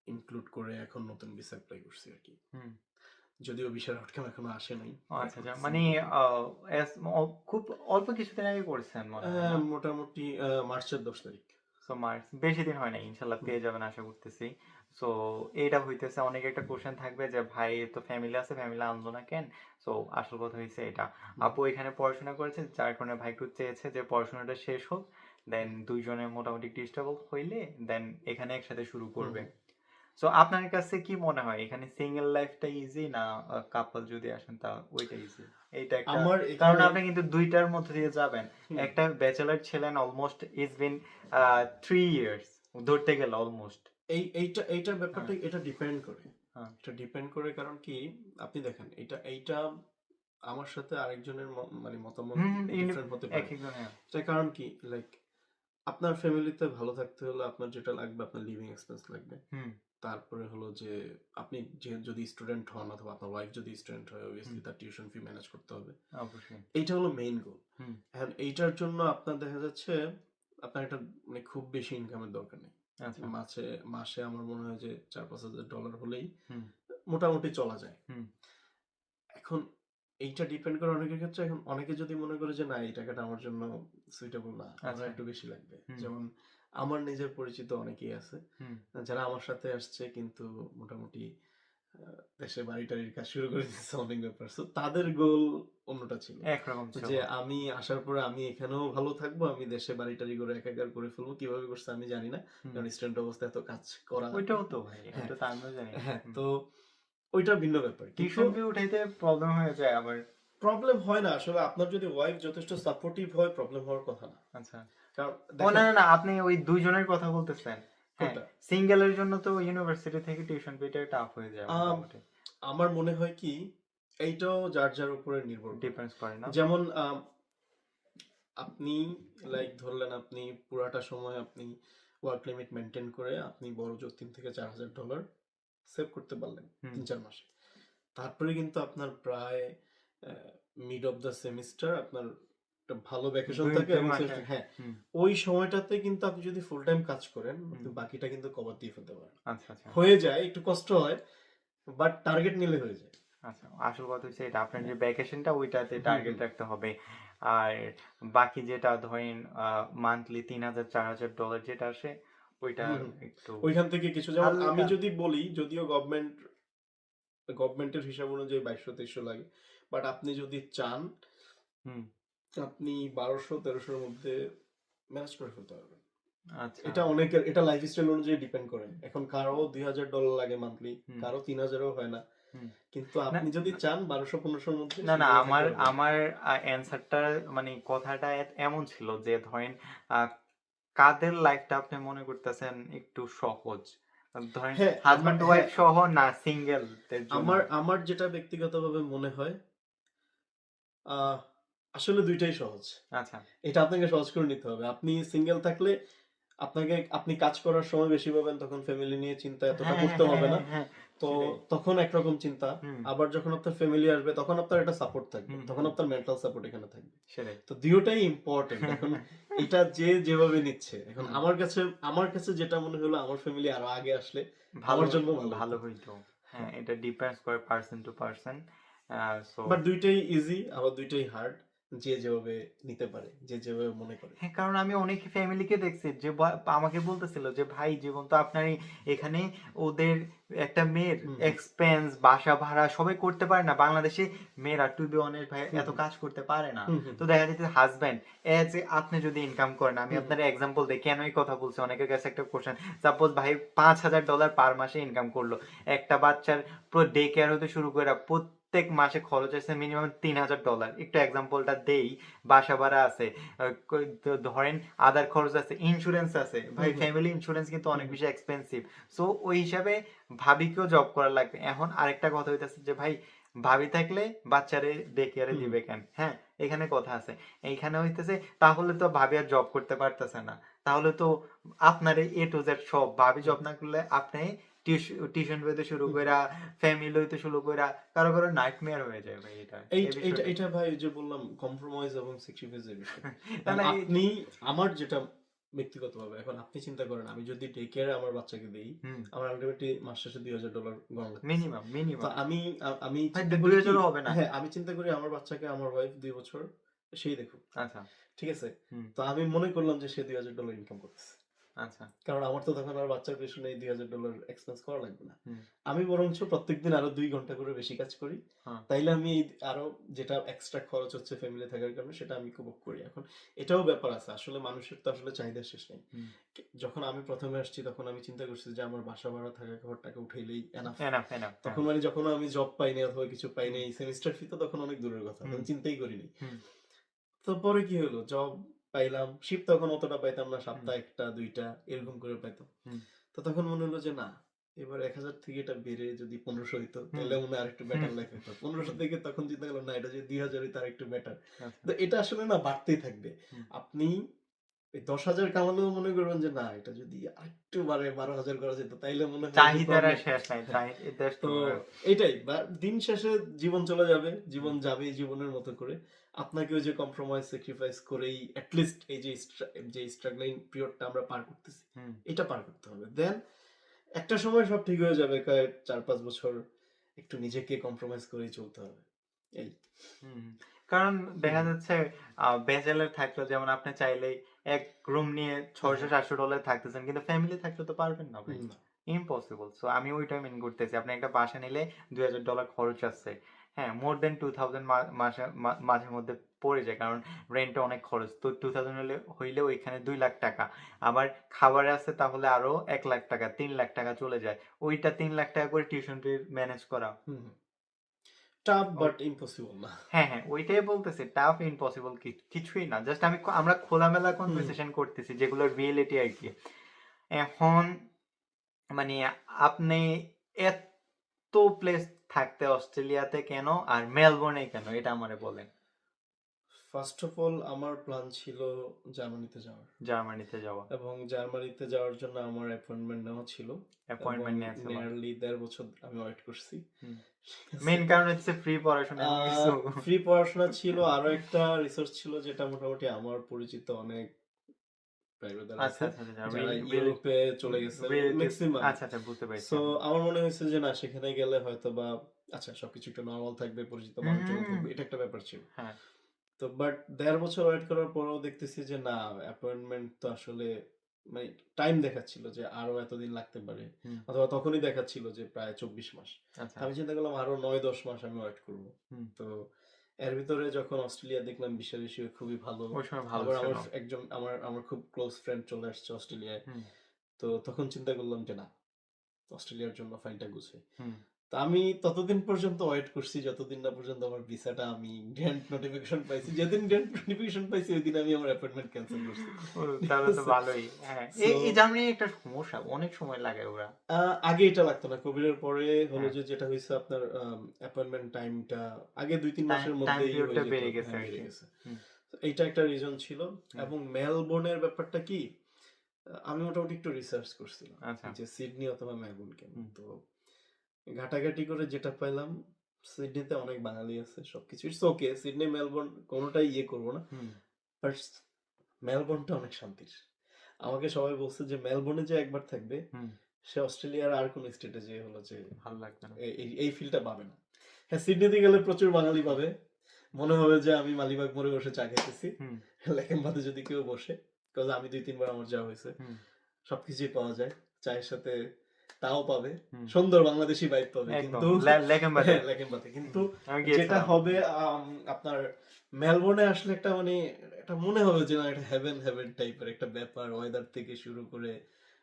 ইনক্লুড করে এখন নতুন ভিসা এপ্লাই করছি আরকি। হুম। যদিও ভিসার আউটকাম এখনো আসে নাই। ও ট্রাই আচ্ছা, আচ্ছা। করতেছি মানে দেখি। এস খুব অল্প কিছুদিন আগে করছেন মনে হয় না? মোটামুটি মার্চের ১০ তারিখ। সো মার্চ বেশি দিন হয় নাই। ইনশাআল্লাহ হুম, পেয়ে যাবেন আশা করতেছি। সো এইটা হইতেছে অনেকের একটা কোয়েশ্চেন থাকবে যে ভাই তো ফ্যামিলি আছে, ফ্যামিলি আনলো না কেন? সো আসল কথা হইছে এটা। হুম, আপু এখানে পড়াশোনা করেছে যার কারণে ভাই একটু চেয়েছে যে পড়াশোনাটা শেষ হোক। দেন ২ জনে মোটামুটি একটু স্টেবল হইলে দেন এখানে একসাথে শুরু হুম, করবে। হুম। সো আপনার কাছে কি মনে হয় এখানে সিঙ্গেল লাইফটা ইজি না কাপল যদি আসেন তা ওইটা ইজি? এইটা একটা আমার কারণ এখানে আপনি কিন্তু ২ টার মধ্যে দিয়ে যাবেন। হুম, একটা ব্যাচেলর ছিলেন অলমোস্ট ইটস বিন 3 ইয়ার্স ধরতে গেলে অলমোস্ট। এইটার হ্যাঁ, ব্যাপারটা এটা ডিপেন্ড করে। হ্যাঁ। এটা ডিপেন্ড করে কারণ কি আপনি দেখেন এইটা আমার সাথে আরেকজনের মানে মতামত হুম, হুম, ডিফারেন্ট হতে পারে। একেকজন হ্যাঁ। এটার কারণ কি লাইক আপনার ফ্যামিলিতে ভালো থাকতে হলে আপনার যেটা লাগবে আপনার লিভিং এক্সপেন্স লাগবে। হুম, তারপরে হলো যে আপনি যদি স্টুডেন্ট হন অথবা আপনার ওয়াইফ যদি স্টুডেন্ট হয় হুম, অবভিয়াসলি তার টিউশন ফি ম্যানেজ করতে হবে। অবশ্যই। এইটা হলো মেইন গোল। হুম, এখন এইটার জন্য আপনার দেখা যাচ্ছে আপনার একটা মানে খুব বেশি ইনকামের দরকার নেই। আচ্ছা। মাসে মাসে আমার মনে হয় যে $৪,০০০-৫,০০০ হলেই হুম, মোটামুটি চলা যায়। হুম, এখন এইটা ডিপেন্ড করে অনেকের ক্ষেত্রে এখন অনেকে যদি মনে করে যে না এই টাকাটা আমার জন্য সুইটেবল না, আমার আচ্ছা। একটু বেশি লাগবে। হুম, যেমন আমার নিজের পরিচিত অনেকেই আছে হুম। যারা আমার সাথে আসছে কিন্তু মোটামুটি দেশে বাড়ি-টাড়ির কাজ শুরু করে দিয়েছে অনেক ব্যাপার। সো তাদের গোল অন্যটা ছিল। একরকম ছিল। যে আমি আসার পরে আমি এখানেও ভালো থাকবো, আমি দেশে বাড়ি-টাড়ি করে একাকার করে ফেলবো। কিভাবে করছে আমি জানি না। হুম। কারণ স্টুডেন্ট অবস্থায় এত কাজ করা ওইটাও তো ভাই, হ্যাঁ, ওইটা তো আমিও জানি। হ্যাঁ, হুম। তো ওইটা ভিন্ন ব্যাপার। কিন্তু টিউশন ফি উঠাইতে প্রবলেম হয়ে যায় আবার। প্রবলেম হয় না। আসলে আপনার যদি ওয়াইফ যথেষ্ট সাপোর্টিভ হয় প্রবলেম হওয়ার কথা না। আচ্ছা। কারণ ও না, দেখেন না, না, আপনি ওই ২ জনের কথা বলতেছেন। হ্যাঁ, কোনটা? সিঙ্গেলের জন্য তো ইউনিভার্সিটি থেকে টিউশন ফিটা টাফ হয়ে যায় আম মোটামুটি। আমার মনে হয় কি এইটাও যার উপরে নির্ভর করে। ডিপেন্ডস করে না? যেমন আপনি লাইক ধরলেন আপনি পুরাটা সময় আপনি ওয়ার্ক লিমিট মেইনটেইন করে আপনি বড়জোর $৩,000-৪,০০০ সেভ করতে পারলেন হুম। ৩-৪ মাসে। তারপরে কিন্তু আপনার প্রায় মিড অফ দ্য সেমিস্টার আপনার একটা ভালো ভ্যাকেশন ২ থাকে ২ এবং মাসে সেমিস্টার হ্যাঁ, হুম, ওই সময়টাতে কিন্তু আপনি যদি ফুল টাইম কাজ করেন হুম। আপনি বাকিটা কিন্তু কভার দিয়ে ফেলতে পারেন। আচ্ছা, আচ্ছা। হয়ে যায় একটু কষ্ট হয় বাট টার্গেট নিলে হয়ে যায়। আচ্ছা, আসল কথা হচ্ছে এটা আপনার যে হ্যাঁ। ভ্যাকেশনটা ওইটাতে হুম, টার্গেট হুম। রাখতে হবে। আর বাকি যেটা ধরেন মান্থলি ৩,০০০ $৪,০০০ যেটা আসে ওইটা হুম, হুম। একটু ওইখান থেকে কিছু যেমন আমি হালকা যদি বলি যদিও গভর্নমেন্টের হিসাব অনুযায়ী 2200-2300 লাগে। বাট আপনি যদি চান হুম, আপনি 1200-1300 এর মধ্যে ম্যানেজ করে ফেলতে পারবেন। আচ্ছা। এটা লাইফস্টাইল অনুযায়ী ডিপেন্ড করে। এখন কারো $2000 লাগে মান্থলি, হুম, কারো 3000 ও হয় না। হুম। কিন্তু না, আপনি যদি চান 1200-1500 এর মধ্যে না, সুন্দরভাবে থাকতে আমার পারবেন। আমার অ্যান্সারটা মানে কথাটা এমন ছিল যে ধরেন আ কাদের লাইফটা আপনি মনে করতেছেন একটু সহজ? ধরেন হ্যাঁ, হাসব্যান্ড ওয়াইফ হ্যাঁ, সহ না সিঙ্গেলদের জন্য? আমার যেটা ব্যক্তিগতভাবে মনে হয় আ আসলে ২ টাই সহজ। আচ্ছা। এটা আপনাকে সহজ করে নিতে হবে। আপনি সিঙ্গেল থাকলে আপনি কাজ করার সময় বেশি পাবেন, তখন ফ্যামিলি নিয়ে চিন্তা এতটা হ্যাঁ, হ্যাঁ, করতে হ্যাঁ, হবে না। হ্যাঁ, হ্যাঁ। তো সেটাই। তখন একরকম চিন্তা। হুম, আবার যখন আপনার ফ্যামিলি আসবে তখন আপনার একটা সাপোর্ট থাকবে। হুম, তখন হুম। আপনার মেন্টাল সাপোর্ট এখানে থাকবে। সেটাই। তো ২ টাই ইম্পোর্টেন্ট। এখন এটা যে যেভাবে নিচ্ছে। এখন হুম, আমার কাছে যেটা মনে হলো আমার ফ্যামিলি আরো আগে আসলে ভালো আমার জন্য ভালো ভালো হতো। হইতো। হ্যাঁ, হ্যাঁ। এটা ডিপেন্ডস করে person to person. So but ২ টাই ইজি আবার ২ টাই হার্ড। যে যেভাবে নিতে পারে, যে যেভাবে মনে করে। হ্যাঁ, কারণ আমি অনেক ফ্যামিলিকে দেখছি যে আমাকে বলতেছিল যে ভাই জীবন তো আপনার এখানে ওদের একটা মেয়ের হুম, হুম। এক্সপেন্স বাসা ভাড়া সবাই করতে পারে না বাংলাদেশে মেয়েরা টু বি অনেস্ট ভাই হুম, এত হুম। কাজ করতে পারে না হুম, হুম, তো দেখা যাচ্ছে হাজব্যান্ড এজ এ আপনি যদি ইনকাম করেন আমি হুম, হুম। আপনার এক্সাম্পল দিই কেন এই কথা বলছি অনেকের কাছে একটা কোশ্চেন সাপোজ ভাই $5000 পার মাসে ইনকাম করলো একটা বাচ্চার পুরো ডে কেয়ার হতে শুরু করে প্রত্যেক মাসে খরচ আছে মিনিমাম $3000 একটু এক্সাম্পলটা দেই বাসা ভাড়া আছে ধরেন আদার খরচ আছে ইন্স্যুরেন্স আছে হুম, ভাই হুম। ফ্যামিলি ইন্স্যুরেন্স কিন্তু হুম, অনেক হুম। বেশি এক্সপেন্সিভ সো ওই হিসাবে ভাবিকেও জব করা লাগবে এখন আরেকটা কথা হইতাছে যে ভাই ভাবি থাকলে বাচ্চারে ডে কেয়ারে হুম, দিবে কেন হ্যাঁ এখানে কথা আছে এইখানে হইতেছে তাহলে তো ভাবি আর জব করতে পারতেছে না তাহলে তো আপনার এ টু জেড সব ভাবি হুম, জব না করলে আপনি টিউশন হইতে শুরু হুম। কইরা ফ্যামিলি হইতে শুরু কইরা কারো কারো নাইটমেয়ার হয়ে যায় ভাই এটা এই বিষয়টা এইটা ভাই ওই যে বললাম কম্প্রোমাইজ এবং স্যাক্রিফাইস এর বিষয়। না এখন না আপনি আমার যেটা ব্যক্তিগতভাবে এখন আপনি চিন্তা করেন আমি যদি ডে কেয়ারে আমার বাচ্চাকে দেই, হুম আমার আল্টিমেটলি মাস শেষে $2000 গড়া লাগতেছে। মিনিমাম তো মিনিমাম আমি ভাই চিন্তা করি কি 2000 ও হবে না। হ্যাঁ, আমি চিন্তা করি আমার বাচ্চাকে আমার ওয়াইফ ২ বছর সেই দেখুক। আচ্ছা। ঠিক আছে? হুম, তো আমি মনে করলাম যে সে $2000 ইনকাম করতেছে। আচ্ছা। কারণ আমার তো তখন আর বাচ্চার পেছনে এই $2000 এক্সপেন্স করা লাগবে না। হুম, আমি বরঞ্চ প্রত্যেকদিন আরো ২ ঘন্টা করে বেশি কাজ করি। হ্যাঁ, তাইলে আমি আরো যেটা এক্সট্রা খরচ হচ্ছে ফ্যামিলি থাকার কারণে সেটা আমি উপভোগ করি। এখন এটাও ব্যাপার আছে। আসলে মানুষের তো আসলে চাহিদার শেষ নেই। হুম। যখন আমি ১ম এ আসছি তখন আমি চিন্তা করছি যে আমার বাসা ভাড়া থাকা খাওয়ার টাকা উঠাইলেই এনাফ। Enough, enough. হ্যাঁ। তখন মানে যখন আমি জব পাইনি অথবা কিছু পাইনি, হুম, সেমিস্টার ফি তো তখন অনেক দূরের কথা। হুম, তখন চিন্তাই করিনি। হুম, তো পরে কি হলো? জব পাইলাম। শিফট তখন অতটা পাইতাম না। হুম, সপ্তাহে ১ টা ২ টা হুম, এরকম করে পাইতাম। হুম, তো তখন মনে হলো যে না, এবার ১,০০০ থেকে এটা বেড়ে যদি ১৫০০ হইতো হুম, তাইলে মনে হয় আরেকটু হুম, বেটার লাইফ হইতো। ১৫০০ হুম। থেকে তখন চিন্তা করলাম না এটা যদি ২,০০০ হইতো আরেকটু বেটার। আচ্ছা। তো এটা আসলে না বাড়তেই থাকবে। হুম। আপনি এই ১০,০০০ কামালেও মনে করবেন যে না এটা যদি আরেকটু বাড়ে ১২,০০০ করা যেত তাইলে মনে হয় যে চাহিদার আর প্রবলেম শেষ নাই। হ্যাঁ। দ্যাটস তো ট্রু। হ্যাঁ। এটাই দিন শেষে জীবন চলে যাবে। হুম, জীবন যাবেই জীবনের মতো করে। আপনাকে ওই যে কম্প্রোমাইজ স্যাক্রিফাইস করেই এট লিস্ট এই যে স্ট্রাগলিং পিরিয়ড টা আমরা পার করতেছি, হুম, এটা পার করতে হবে। দেন একটা সময় সব ঠিক হয়ে যাবে। কয়েক ৪-৫ বছর একটু নিজেকে কম্প্রোমাইজ করেই চলতে হবে। এই। হুম, হুম। কারণ হুম, দেখা হুম। যাচ্ছে ব্যাচেলর থাকলেও যেমন আপনি চাইলেই এক রুম নিয়ে হ্যাঁ, হ্যাঁ। $৬০০-৭০০ থাকতেছেন। কিন্তু ফ্যামিলি থাকলে তো পারবেন না ভাই। না। ইম্পসিবল। সো আমি ওইটা মিন করতেছি। আপনি একটা বাসা নিলে $২,০০০ খরচ আছে। হ্যাঁ, মোর দ্যান 2000 মাঝে মধ্যে পড়ে যায়। কারণ রেন্টে অনেক খরচ। তো 2000 হইলে ওইখানে ৳2,00,000 আবার খাবারে আছে তাহলে আরো ৳1,00,000 ৳3,00,000 চলে যায়। ওইটা ৳3,00,000 করে টিউশন ফি ম্যানেজ করা। হুম, হুম। টাফ ওই বাট ইম্পসিবল না। হ্যাঁ, হ্যাঁ, ওইটাই বলতেছি। টাফ ইম্পসিবল কিছুই না। জাস্ট আমরা খোলামেলা হুম, হুম। কনভারসেশন করতেছি যেগুলো রিয়েলিটি আরকি। এখন মানে আপনি এত প্লেস থাকতে অস্ট্রেলিয়াতে কেন? আর মেলবোর্নে কেন? এটা আমারে বলেন। ফার্স্ট অফ অল আমার প্ল্যান ছিল জার্মানিতে যাওয়ার। জার্মানিতে যাওয়া। এবং জার্মানিতে যাওয়ার জন্য আমার অ্যাপয়েন্টমেন্ট নেওয়া ছিল। এবং অ্যাপয়েন্টমেন্ট নেয়া ছিল। নিয়ারলি ১.৫ বছর আমি ওয়েট করছি। হুম। ঠিক আছে? মেইন কারণ হচ্ছে ফ্রি পড়াশোনা আ এমন কিছু। ফ্রি পড়াশোনা ছিল। আরো একটা রিসোর্স ছিল যেটা মোটামুটি আমার পরিচিত অনেক ভাই ব্রাদার আচ্ছা, আছে। আচ্ছা, আচ্ছা। যারা রিল ইউরোপে চলে গেছে রিলেটিভস মেক্সিমাম। আচ্ছা, আচ্ছা বুঝতে পেরেছি সো আমি। আমার মনে হয়েছে যে না সেখানে গেলে হয়তোবা আচ্ছা সবকিছু একটু নরমাল থাকবে, পরিচিত মানুষজন হুম, থাকবে। এটা একটা ব্যাপার ছিল। হ্যাঁ। তো বাট ১.৫ বছর ওয়েট করার পরেও দেখতেছি যে না অ্যাপয়েন্টমেন্ট তো আসলে মানে টাইম দেখাচ্ছিল যে আরো এতদিন লাগতে পারে, হুম। অথবা তখনই দেখাচ্ছিল যে প্রায় 24 মাস। আচ্ছা। আমি চিন্তা করলাম আরো 9-10 মাস আমি ওয়েট করব। হুম। তো এর ভিতরে যখন অস্ট্রেলিয়া দেখলাম ভিসা রেশিও খুবই ভালো। ওই সময় ভালো আবার ছিল। আমার একজন আমার খুব ক্লোজ ফ্রেন্ড চলে আসছে অস্ট্রেলিয়ায়। হুম, তো তখন চিন্তা করলাম যে না, অস্ট্রেলিয়ার জন্য ফাইলটা গুছাই। হুম। তো আমি ততদিন পর্যন্ত ওয়েট করছি যতদিন না পর্যন্ত আমার ভিসাটা আমি গ্র্যান্ড নোটিফিকেশন পাইছি। যেদিন গ্র্যান্ড নোটিফিকেশন পাইছি ওইদিন আমি আমার অ্যাপয়েন্টমেন্ট ক্যান্সেল করছি। ও ঠিক তাহলে তো আছে? ভালোই। হ্যাঁ। সো এই জার্মানির একটা সমস্যা, অনেক সময় লাগায় ওরা। আ আগে এটা লাগতো না। কোভিডের পরে হলো হ্যাঁ। যে যেটা হইছে আপনার অ্যাপয়েন্টমেন্ট টাইমটা আগে ২-৩ মাসের টাইম মধ্যেই পিরিয়ডটা হয়ে যেত। বেড়ে গেছে হ্যাঁ, বেড়ে আরকি। গেছে। হুম, তো এইটা একটা রিজন ছিল। হুম। এবং মেলবোর্নের ব্যাপারটা কি? আমি মোটামুটি একটু রিসার্চ করছিলাম। আচ্ছা। যে সিডনি অথবা মেলবোর্ন কেমন। হুম, তো ঘাটাঘাটি করে যেটা পাইলাম, সিডনিতে অনেক বাঙালি আছে। সবকিছু ইটস ওকে। সিডনি, মেলবোর্ন কোনটাই ইয়ে করব না। হুম, বাট মেলবোর্নটা অনেক শান্তির। আমাকে সবাই বলছে যে মেলবোর্নে যে একবার থাকবে, হুম। সে অস্ট্রেলিয়ার আর কোন স্টেটে যেয়ে হলো যে ভালো লাগবে না। এই ফিলটা পাবে না। হ্যাঁ, সিডনিতে গেলে প্রচুর বাঙালি পাবে। মনে হবে যে আমি মালিবাগ মোড়ে বসে চা খাইতেছি। হুম, লেকেমবাদে যদি কেউ বসে, কজ আমি ২-৩ বার আমার যাওয়া হইছে। হুম, সবকিছুই পাওয়া যায়। চায়ের সাথে তাও পাবে। হুম। সুন্দর বাংলাদেশি ভাইব পাবে। একদম। কিন্তু লেকেমবাদে। হ্যাঁ, লেকেমবাতে। হুম, কিন্তু আমি যেটা গিয়েছিলাম। হবে আপনার মেলবোর্নে আসলে একটা মানে একটা মনে হবে যে না, এটা হেভেন হেভেন টাইপের একটা ব্যাপার। ওয়েদার থেকে শুরু করে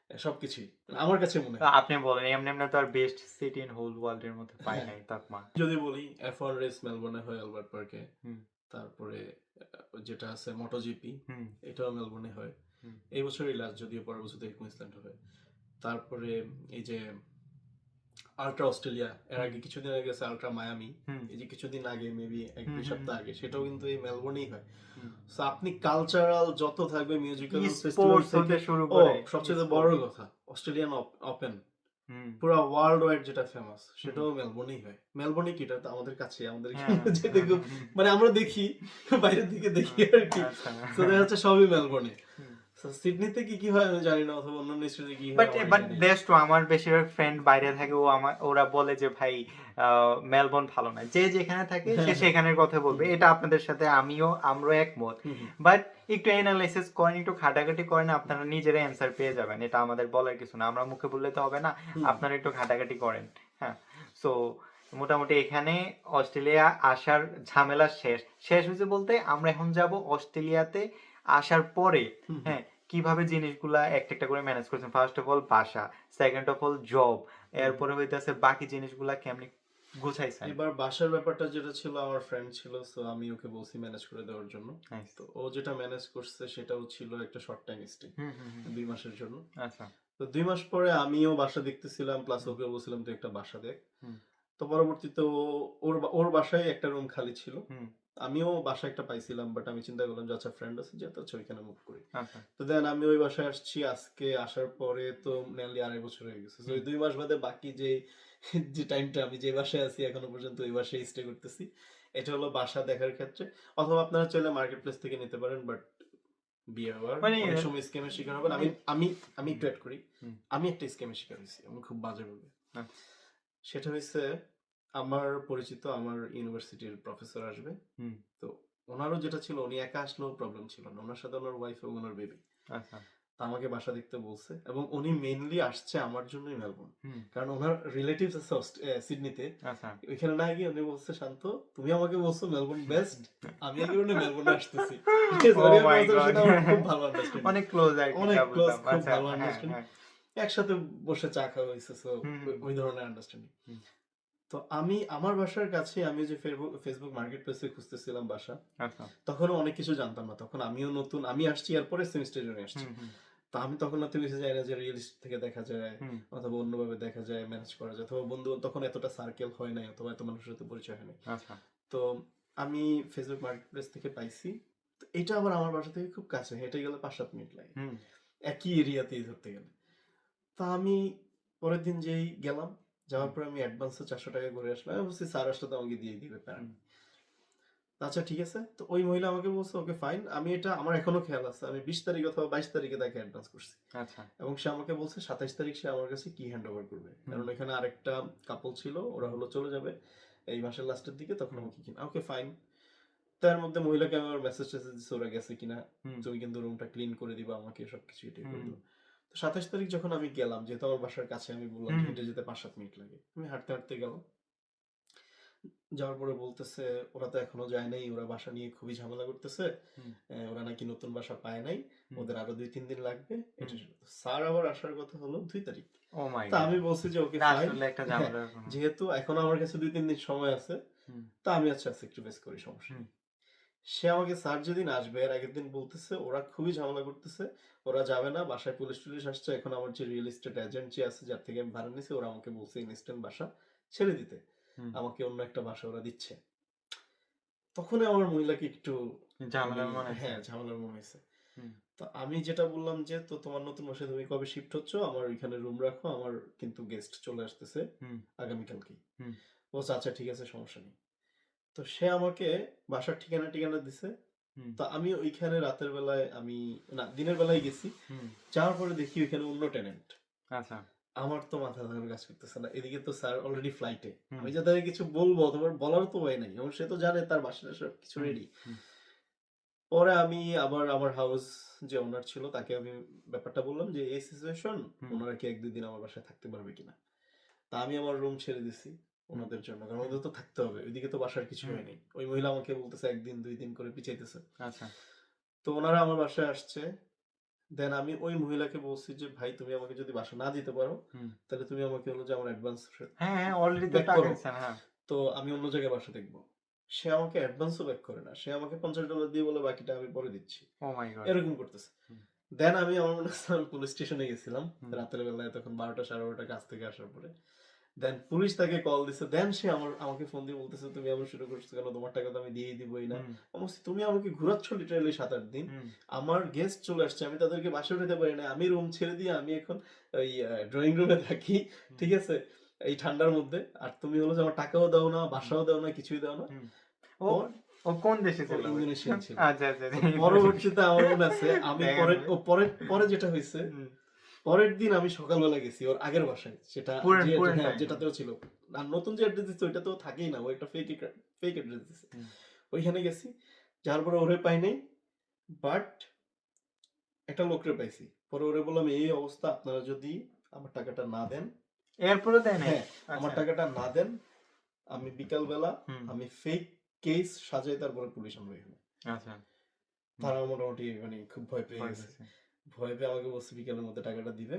সবকিছুই। আমার কাছে মনে তো হয়। আপনি বলেন এমনি এমনি তো আর best city in whole world এর মধ্যে পাই হ্যাঁ। নাই তাকমা। যদি বলি F1 রেস মেলবোর্নে হয় অ্যালবার্ট পার্কে। হুম, তারপরে যেটা আছে MotoGP, হুম, এটাও মেলবোর্নে হয়। হুম, এই বছরই লাস্ট, যদিও পরের বছর থেকে কুইন্সল্যান্ডে হয়। তারপরে এই যে আল্ট্রা অস্ট্রেলিয়া, এর হুম, আগে কিছুদিন আগে গেছে আল্ট্রা মায়ামি। হুম, এই যে কিছুদিন আগে মেবি হুম, ১-২ হুম, সপ্তাহ আগে, সেটাও কিন্তু এই মেলবোর্নেই হয়। হুম। সো আপনি কালচারাল যত থাকবে, মিউজিক্যাল ফেস্টিভ্যাল ই-স্পোর্টস থেকে হতে শুরু করে সবচেয়ে বড় ই-স্পোর্টস। কথা, অস্ট্রেলিয়ান ওপেন হুম, পুরা ওয়ার্ল্ড ওয়াইড যেটা ফেমাস, হুম। সেটাও মেলবোর্নেই হয়। মেলবোর্নে কি, এটা তো আমাদের কাছে, আমাদের হ্যাঁ, এখানে যেতে হ্যাঁ, খুব হুম, মানে আমরা দেখি, বাইরের দিকে দেখি হুম, আরকি। আচ্ছা। সো দেখা যাচ্ছে সবই মেলবোর্নে। হুম। সো সিডনিতে কি হয় আমি জানি না, অথবা অন্যান্য স্টেটে কি হয় বাট আমার বাট আইডিয়া নেই। That's true. আমার বেশিরভাগ ফ্রেন্ড বাইরে থাকে, ওরা বলে যে ভাই মেলবোর্ন ভালো না। যে যেখানে থাকে সে হ্যাঁ, হ্যাঁ। সেখানের কথা বলবে। হুম, এটা আপনাদের সাথে আমরাও একমত। হুম, হুম, বাট একটু এনালাইসিস করেন, একটু ঘাটাঘাটি করেন, আপনারা নিজেরাই অ্যান্সার পেয়ে যাবেন। এটা আমাদের বলার কিছু না। আমরা মুখে বললে তো হবে না। হুম, হুম। আপনারা একটু ঘাটাঘাটি করেন। হ্যাঁ। সো মোটামুটি এখানে অস্ট্রেলিয়া আসার ঝামেলা শেষ। শেষ হয়েছে বলতে আমরা এখন যাব অস্ট্রেলিয়াতে আসার পরে, হুম, হুম, হ্যাঁ, কিভাবে জিনিসগুলা একটা একটা করে ম্যানেজ করছেন। ফার্স্ট অফ অল বাসা, সেকেন্ড অফ অল জব, হুম, হুম। এরপরে হইতেছে বাকি জিনিসগুলা কেমনি গুছাইছেন। এবার বাসার ব্যাপারটা যেটা ছিল, আমার ফ্রেন্ড ছিল, সো আমি ওকে বলছি ম্যানেজ করে দেওয়ার জন্য। নাইস। তো ও যেটা ম্যানেজ করছে সেটাও ছিল একটা শর্ট টাইম স্টে, হুম, হুম, হুম। ২ মাসের জন্য। আচ্ছা। তো ২ মাস পরে আমিও বাসা দেখতেছিলাম, প্লাস হুম, ওকে বলছিলাম তুই একটা বাসা দেখ। হুম, তো পরবর্তীতে ওর বাসায় একটা রুম খালি ছিল। হুম। আমিও বাসা একটা পাইছিলাম, বাট আমি চিন্তা করলাম যে আচ্ছা, ফ্রেন্ড আছে যেহেতু, আচ্ছা ওইখানে মুভ করি। আচ্ছা। তো দেন আমি ওই বাসায় আসছি, আজকে আসার পরে তো মেনলি ২.৫ বছর হয়ে গেছে। তো হুম, ওই ২ মাস বাদে বাকি যে টাইমটা আমি যে বাসায় আছি এখনো পর্যন্ত ওই বাসায় স্টে করতেছি। এটা হলো বাসা দেখার ক্ষেত্রে। অথবা আপনারা চাইলে মার্কেট প্লেস থেকে নিতে পারেন, বাট বি অ্যাওয়ার, মানে অনেক সময় স্ক্যামের শিকার হবেন। আমি আমি আমি হুম, একটু এড করি। হুম। আমি একটা স্ক্যামের শিকার হইছি। আমি খুব বাজেভাবে। আচ্ছা। সেটা হইছে, আমার পরিচিত আমার ইউনিভার্সিটির প্রফেসর আসবে। হুম, তো উনারও যেটা ছিল, উনি একা আসলেও প্রবলেম ছিল না। উনার সাথে উনার ওয়াইফ এবং উনার বেবি। আচ্ছা। তো আমাকে বাসা দেখতে বলছে, এবং উনি মেইনলি আসছে আমার জন্যই মেলবোর্ন। হুম, কারণ উনার রিলেটিভস আছে সিডনিতে। আচ্ছা। ওইখানে না গিয়ে উনি বলছে, শান্ত তুমি আমাকে বলছো মেলবোর্ন বেস্ট, আমি এই কারণে মেলবোর্নে আসতেছি। ঠিক আছে, ওহ উনি মাই প্রফেসরের গড! সাথে আমার খুব ভালো আন্ডারস্ট্যান্ডিং, অনেক ক্লোজ আরকি অনেক যা ক্লোজ, বুঝলাম। খুব আচ্ছা, ভালো হ্যাঁ, আন্ডারস্ট্যান্ডিং। হ্যাঁ। একসাথে বসে চা খাওয়া হয়েছে, সো হুম, হুম, ওই ধরনের আন্ডারস্ট্যান্ডিং। হুম। তো আমি আমার বাসার কাছে, আমি যে ফেসবুক মার্কেট প্লেসে খুঁজতেছিলাম বাসা, আচ্ছা। তখনও অনেক কিছু জানতাম না। তখন আমিও নতুন, আমি আসছি এরপরে সেমিস্টার জন্য আসছি। হুম, হুম, তো আমি তখন এত কিছু জানি না যে রিয়েল এস্টেট থেকে দেখা যায়, হুম, অথবা অন্যভাবে দেখা যায়, ম্যানেজ করা যায়, অথবা বন্ধু তখন এতটা সার্কেল হয় নাই, অথবা এত মানুষের সাথে পরিচয় হয় নাই। আচ্ছা। তো আমি ফেসবুক মার্কেট প্লেস থেকে পাইছি। তো এটা আবার আমার বাসা থেকে খুব কাছে, হেঁটে গেলে ৫-৭ মিনিট লাগে, হুম, একই এরিয়াতেই ধরতে গেলে। তো আমি পরের দিন যেই গেলাম, হুম, যাওয়ার পরে আমি অ্যাডভান্সে ৪০০ টাকা করে আসলাম। আমি বলছি স্যার আসলে তো আমাকে দিয়ে দিবে, প্যারা হুম। নেই। আচ্ছা ঠিক আছে। তো ওই মহিলা আমাকে বলছে ওকে ফাইন। আমি এটা আমার এখনো খেয়াল আছে। আমি ২০ তারিখ অথবা ২২ তারিখে তাকে অ্যাডভান্স করছি। আচ্ছা। এবং সে আমাকে বলছে ২৭ তারিখ সে আমার কাছে কি হ্যান্ড ওভার করবে। হুম, কারণ এখানে আরেকটা কাপল ছিল, ওরা হুম, হলো চলে যাবে এই মাসের লাস্টের দিকে, তখন হুম, আমাকে কিনা। Okay fine. তার মধ্যে মহিলাকে আমি আবার মেসেজ টেসেজ দিচ্ছি ওরা গেছে কিনা। হুম, তুমি কিন্তু রুমটা ক্লিন করে দিবা আমাকে, সবকিছু এটাই করে হুম, দিবা। তো ২৭ তারিখ যখন আমি গেলাম, যেহেতু আমার বাসার কাছে, আমি বললাম যে হুম, হেঁটে যেতে ৫-৭ মিনিট লাগে। আমি হাঁটতে, হাঁটতে গেলাম। যাওয়ার পরে বলতেছে ওরা তো এখনো যায় নাই। ওরা বাসা নিয়ে খুবই ঝামেলা করতেছে। হুম, ওরা নাকি নতুন বাসা পায় নাই। হুম, ওদের আরো ২-৩ দিন লাগবে। হুম। এটা সেটা। স্যার আবার আসার কথা হলো ২ তারিখ। ও মাই তো গড! আমি বলছি যে ওকে এটা ফাইন। আসলে একটা হ্যাঁ, ঝামেলার কোনো যেহেতু এখনো আমার কাছে ২-৩ দিন সময় আছে, হুম, তো আমি আচ্ছা স্যাক্রিফাইস করি, সমস্যা হুম, নেই। সে আমাকে স্যার যেদিন আসবে এর আগের দিন বলতেছে ওরা খুবই ঝামেলা করতেছে। ওরা যাবে না। বাসায় পুলিশ-টুলিশ আসছে। এখন আমার যে রিয়েল এস্টেট এজেন্ট যে আছে, যার থেকে আমি ভাড়া নিছি, ওরা আমাকে বলছে ইনস্ট্যান্ট বাসা ছেড়ে দিতে। হুম। আমাকে অন্য একটা বাসা ওরা দিচ্ছে। তখনই আমার মহিলাকে একটু মানে ঝামেলার মনে হইছে? হ্যাঁ, ঝামেলার মনে হইছে। হুম, তো আমি যেটা বললাম যে, "তো তোমার নতুন বাসায় তুমি কবে শিফট হচ্ছ? আমার ওইখানে রুম রাখো। আমার কিন্তু গেস্ট চলে আসতেছে হুম, আগামীকালকেই।" হুম, বলছে, "আচ্ছা ঠিক আছে, সমস্যা নেই।" তো সে আমাকে বাসার ঠিকানা দিছে। হুম, তো আমি ওইখানে রাতের বেলায় না, দিনের বেলায় গেছি। হুম। যাওয়ার পরে দেখি ওইখানে অন্য টেনেন্ট। আচ্ছা। আমার তো মাথা ধরে কাজ করতেছে না। এদিকে তো স্যার অলরেডি ফ্লাইটে। হুম, আমি যে তাকে কিছু বলবো, তোমার বলার তো ওয়ে নাই। এবং সে তো জানে তার বাসায় সবকিছু হুম, রেডি। হুম, পরে আমি আবার আমার হাউস যে ওনার ছিল তাকে আমি ব্যাপারটা বললাম যে এই সিচুয়েশন, হুম, ওনারা কি ১-২ দিন আমার বাসায় থাকতে পারবে কিনা। তা আমি আমার রুম ছেড়ে দিছি হুম, ওনাদের জন্য, কারণ হুম, ওদের তো থাকতে হবে, ওইদিকে তো বাসার কিছু হুম। হয় নাই। ওই মহিলা আমাকে বলতেছে ১ দিন ২ দিন করে পিছাইতেছে। আচ্ছা। তো ওনারা আমার বাসায় আসছে। দেন আমি ওই মহিলাকে বলছি যে ভাই তুমি আমাকে যদি বাসা না দিতে পারো, হুম। তাহলে তুমি আমাকে হলো যে আমার অ্যাডভান্স হ্যাঁ, হ্যাঁ, অলরেডি তো ব্যাক টাকা করো। দিছেন। হ্যাঁ। তো আমি অন্য জায়গায় বাসা দেখবো। সে আমাকে অ্যাডভান্সও ব্যাক করে না। সে আমাকে $৫০ দিয়ে বলে বাকিটা আমি পরে দিচ্ছি। ওহ মাই গড! এরকম করতেছে। হুম, দেন আমার মনে আছে আমি পুলিশ স্টেশনে গেছিলাম। হুম, রাতের বেলায় তখন ১২টা ১২:৩০ কাজ থেকে আসার পরে। দেন পুলিশ তাকে কল দিছে। দেন সে আমাকে ফোন দিয়ে বলতেছে, "তুমি এমন শুরু করছো কেন? তোমার টাকা তো আমি দিয়েই দিবই না।" হুম, আমি বলছি, "তুমি আমাকে ঘুরাচ্ছ লিটারালি ৭-৮ দিন। হুম, আমার গেস্ট চলে আসছে। আমি তাদেরকে বাসায় উঠাতে পারি না। আমি রুম ছেড়ে দিয়ে আমি এখন ওই ড্রয়িং রুমে থাকি। হুম, ঠিক আছে? এই ঠান্ডার মধ্যে। আর তুমি হলো যে আমার টাকাও দাও না, হুম, বাসাও দাও না, কিছুই দাও না।" হুম। ও পর ও কোন দেশে ও ছিল ভাই? ইন্দোনেশিয়ান ছিল। আচ্ছা, আচ্ছা। তো পরবর্তীতে আমার মনে আছে আমি দেখেন পরে ভাই। ও পরে পরে যেটা হইছে, হুম। পরের দিন আমি সকালবেলা গেছি ওর আগের বাসায়। সেটা পুরান, পুরান হ্যাঁ, টাইম। যেটাতেও ছিল। আর নতুন যে অ্যাড্রেস দিছে ওইটাতেও থাকেই না। ও একটা ফেক অ্যাড্রেস দিছে। হুম। ওইখানে গেছি। যাওয়ার পরে ওরে পাই নাই। বাট একটা লোকরে পাইছি। পরে ওরে বললাম, "এই অবস্থা, আপনারা যদি আমার টাকাটা না দেন" এরপরেও দেয় নাই? হ্যাঁ, "আমার আচ্ছা। টাকাটা না দেন, আমি বিকালবেলা হুম, আমি ফেক কেস সাজাই তারপরে পুলিশ আনবো এখানে।" আচ্ছা। হুম, তারা মোটামুটি মানে খুব ভয় পেয়ে ভয় গেছে। পেয়েছে। ভয় পেয়ে আমাকে বলছে বিকালের মধ্যে টাকাটা দিবে।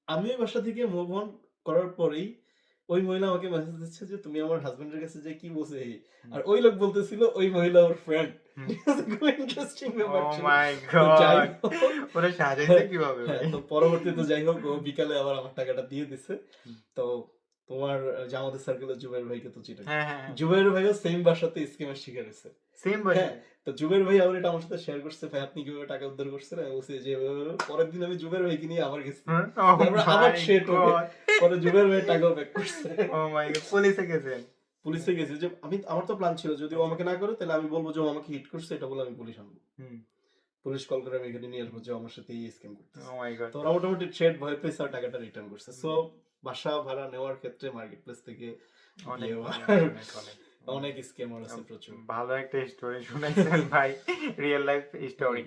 আমি ওই বাসা থেকে মুভ অন করার পরেই ওই মহিলা আমাকে মেসেজ দিচ্ছে যে, "তুমি আমার হাসব্যান্ডের কাছে যেয়ে কি বলছে এই?" হুম, আর ওই লোক বলতেছিল ওই মহিলা ওর ফ্রেন্ড। হুম। ঠিক আছে? খুব ইন্টারেস্টিং ব্যাপার ওহ ছিল। মাই তো যাই গড! হোক, ওরা সাজাইছে হ্যাঁ, কিভাবে হ্যাঁ, ভাই? তো পরবর্তীতে যাই হোক ও বিকালে আবার আমার টাকাটা দিয়ে দিছে। হুম। তো তোমার যে আমাদের সার্কেলের জুবাইর ভাইকে তো চিনেন। হ্যাঁ, হ্যাঁ, হ্যাঁ। জুবাইর ভাইও সেম বাসাতে স্ক্যামের শিকার হইছে। সেম হ্যাঁ, বাসায়? তো জুবের ভাই আবার এটা আমার সাথে শেয়ার করছে, "ভাই আপনি কিভাবে টাকা উদ্ধার করছেন?" আমি বলছি যে এভাবে, এভাবে। পরের দিন আমি জুবের ভাইকে নিয়ে আবার গেছি। হুম? ওহ তারপরে আবার মাই সে ঠকে। গড! পরে জুবের ভাই টাকাও ব্যাক করছে। ওহ মাই গড! পুলিশে গেছেন? পুলিশে গেছি যে আমার তো প্ল্যান ছিল যদি ও আচ্ছা। আমাকে না করে তাহলে আমি বলব যে ও আমাকে হিট করছে, এটা বলে আমি পুলিশ আনবো। হুম। পুলিশ কল করে আমি এখানে নিয়ে আসবো যে ও আমার সাথে এই স্ক্যাম করতেছে। ওহ মাই গড! তো ওরা মোটামুটি থ্রেট ভয় পেয়েছে আর টাকাটা রিটার্ন করছে। সো বাসা ভাড়া নেওয়ার ক্ষেত্রে মার্কেট প্লেস থেকে অনেক, বিয়ে অনেক, হওয়ার অনেক, অনেক। অনেক স্ক্যামার আছে প্রচুর। ভালো একটা স্টোরি শুনাইছেন ভাই। Real life story.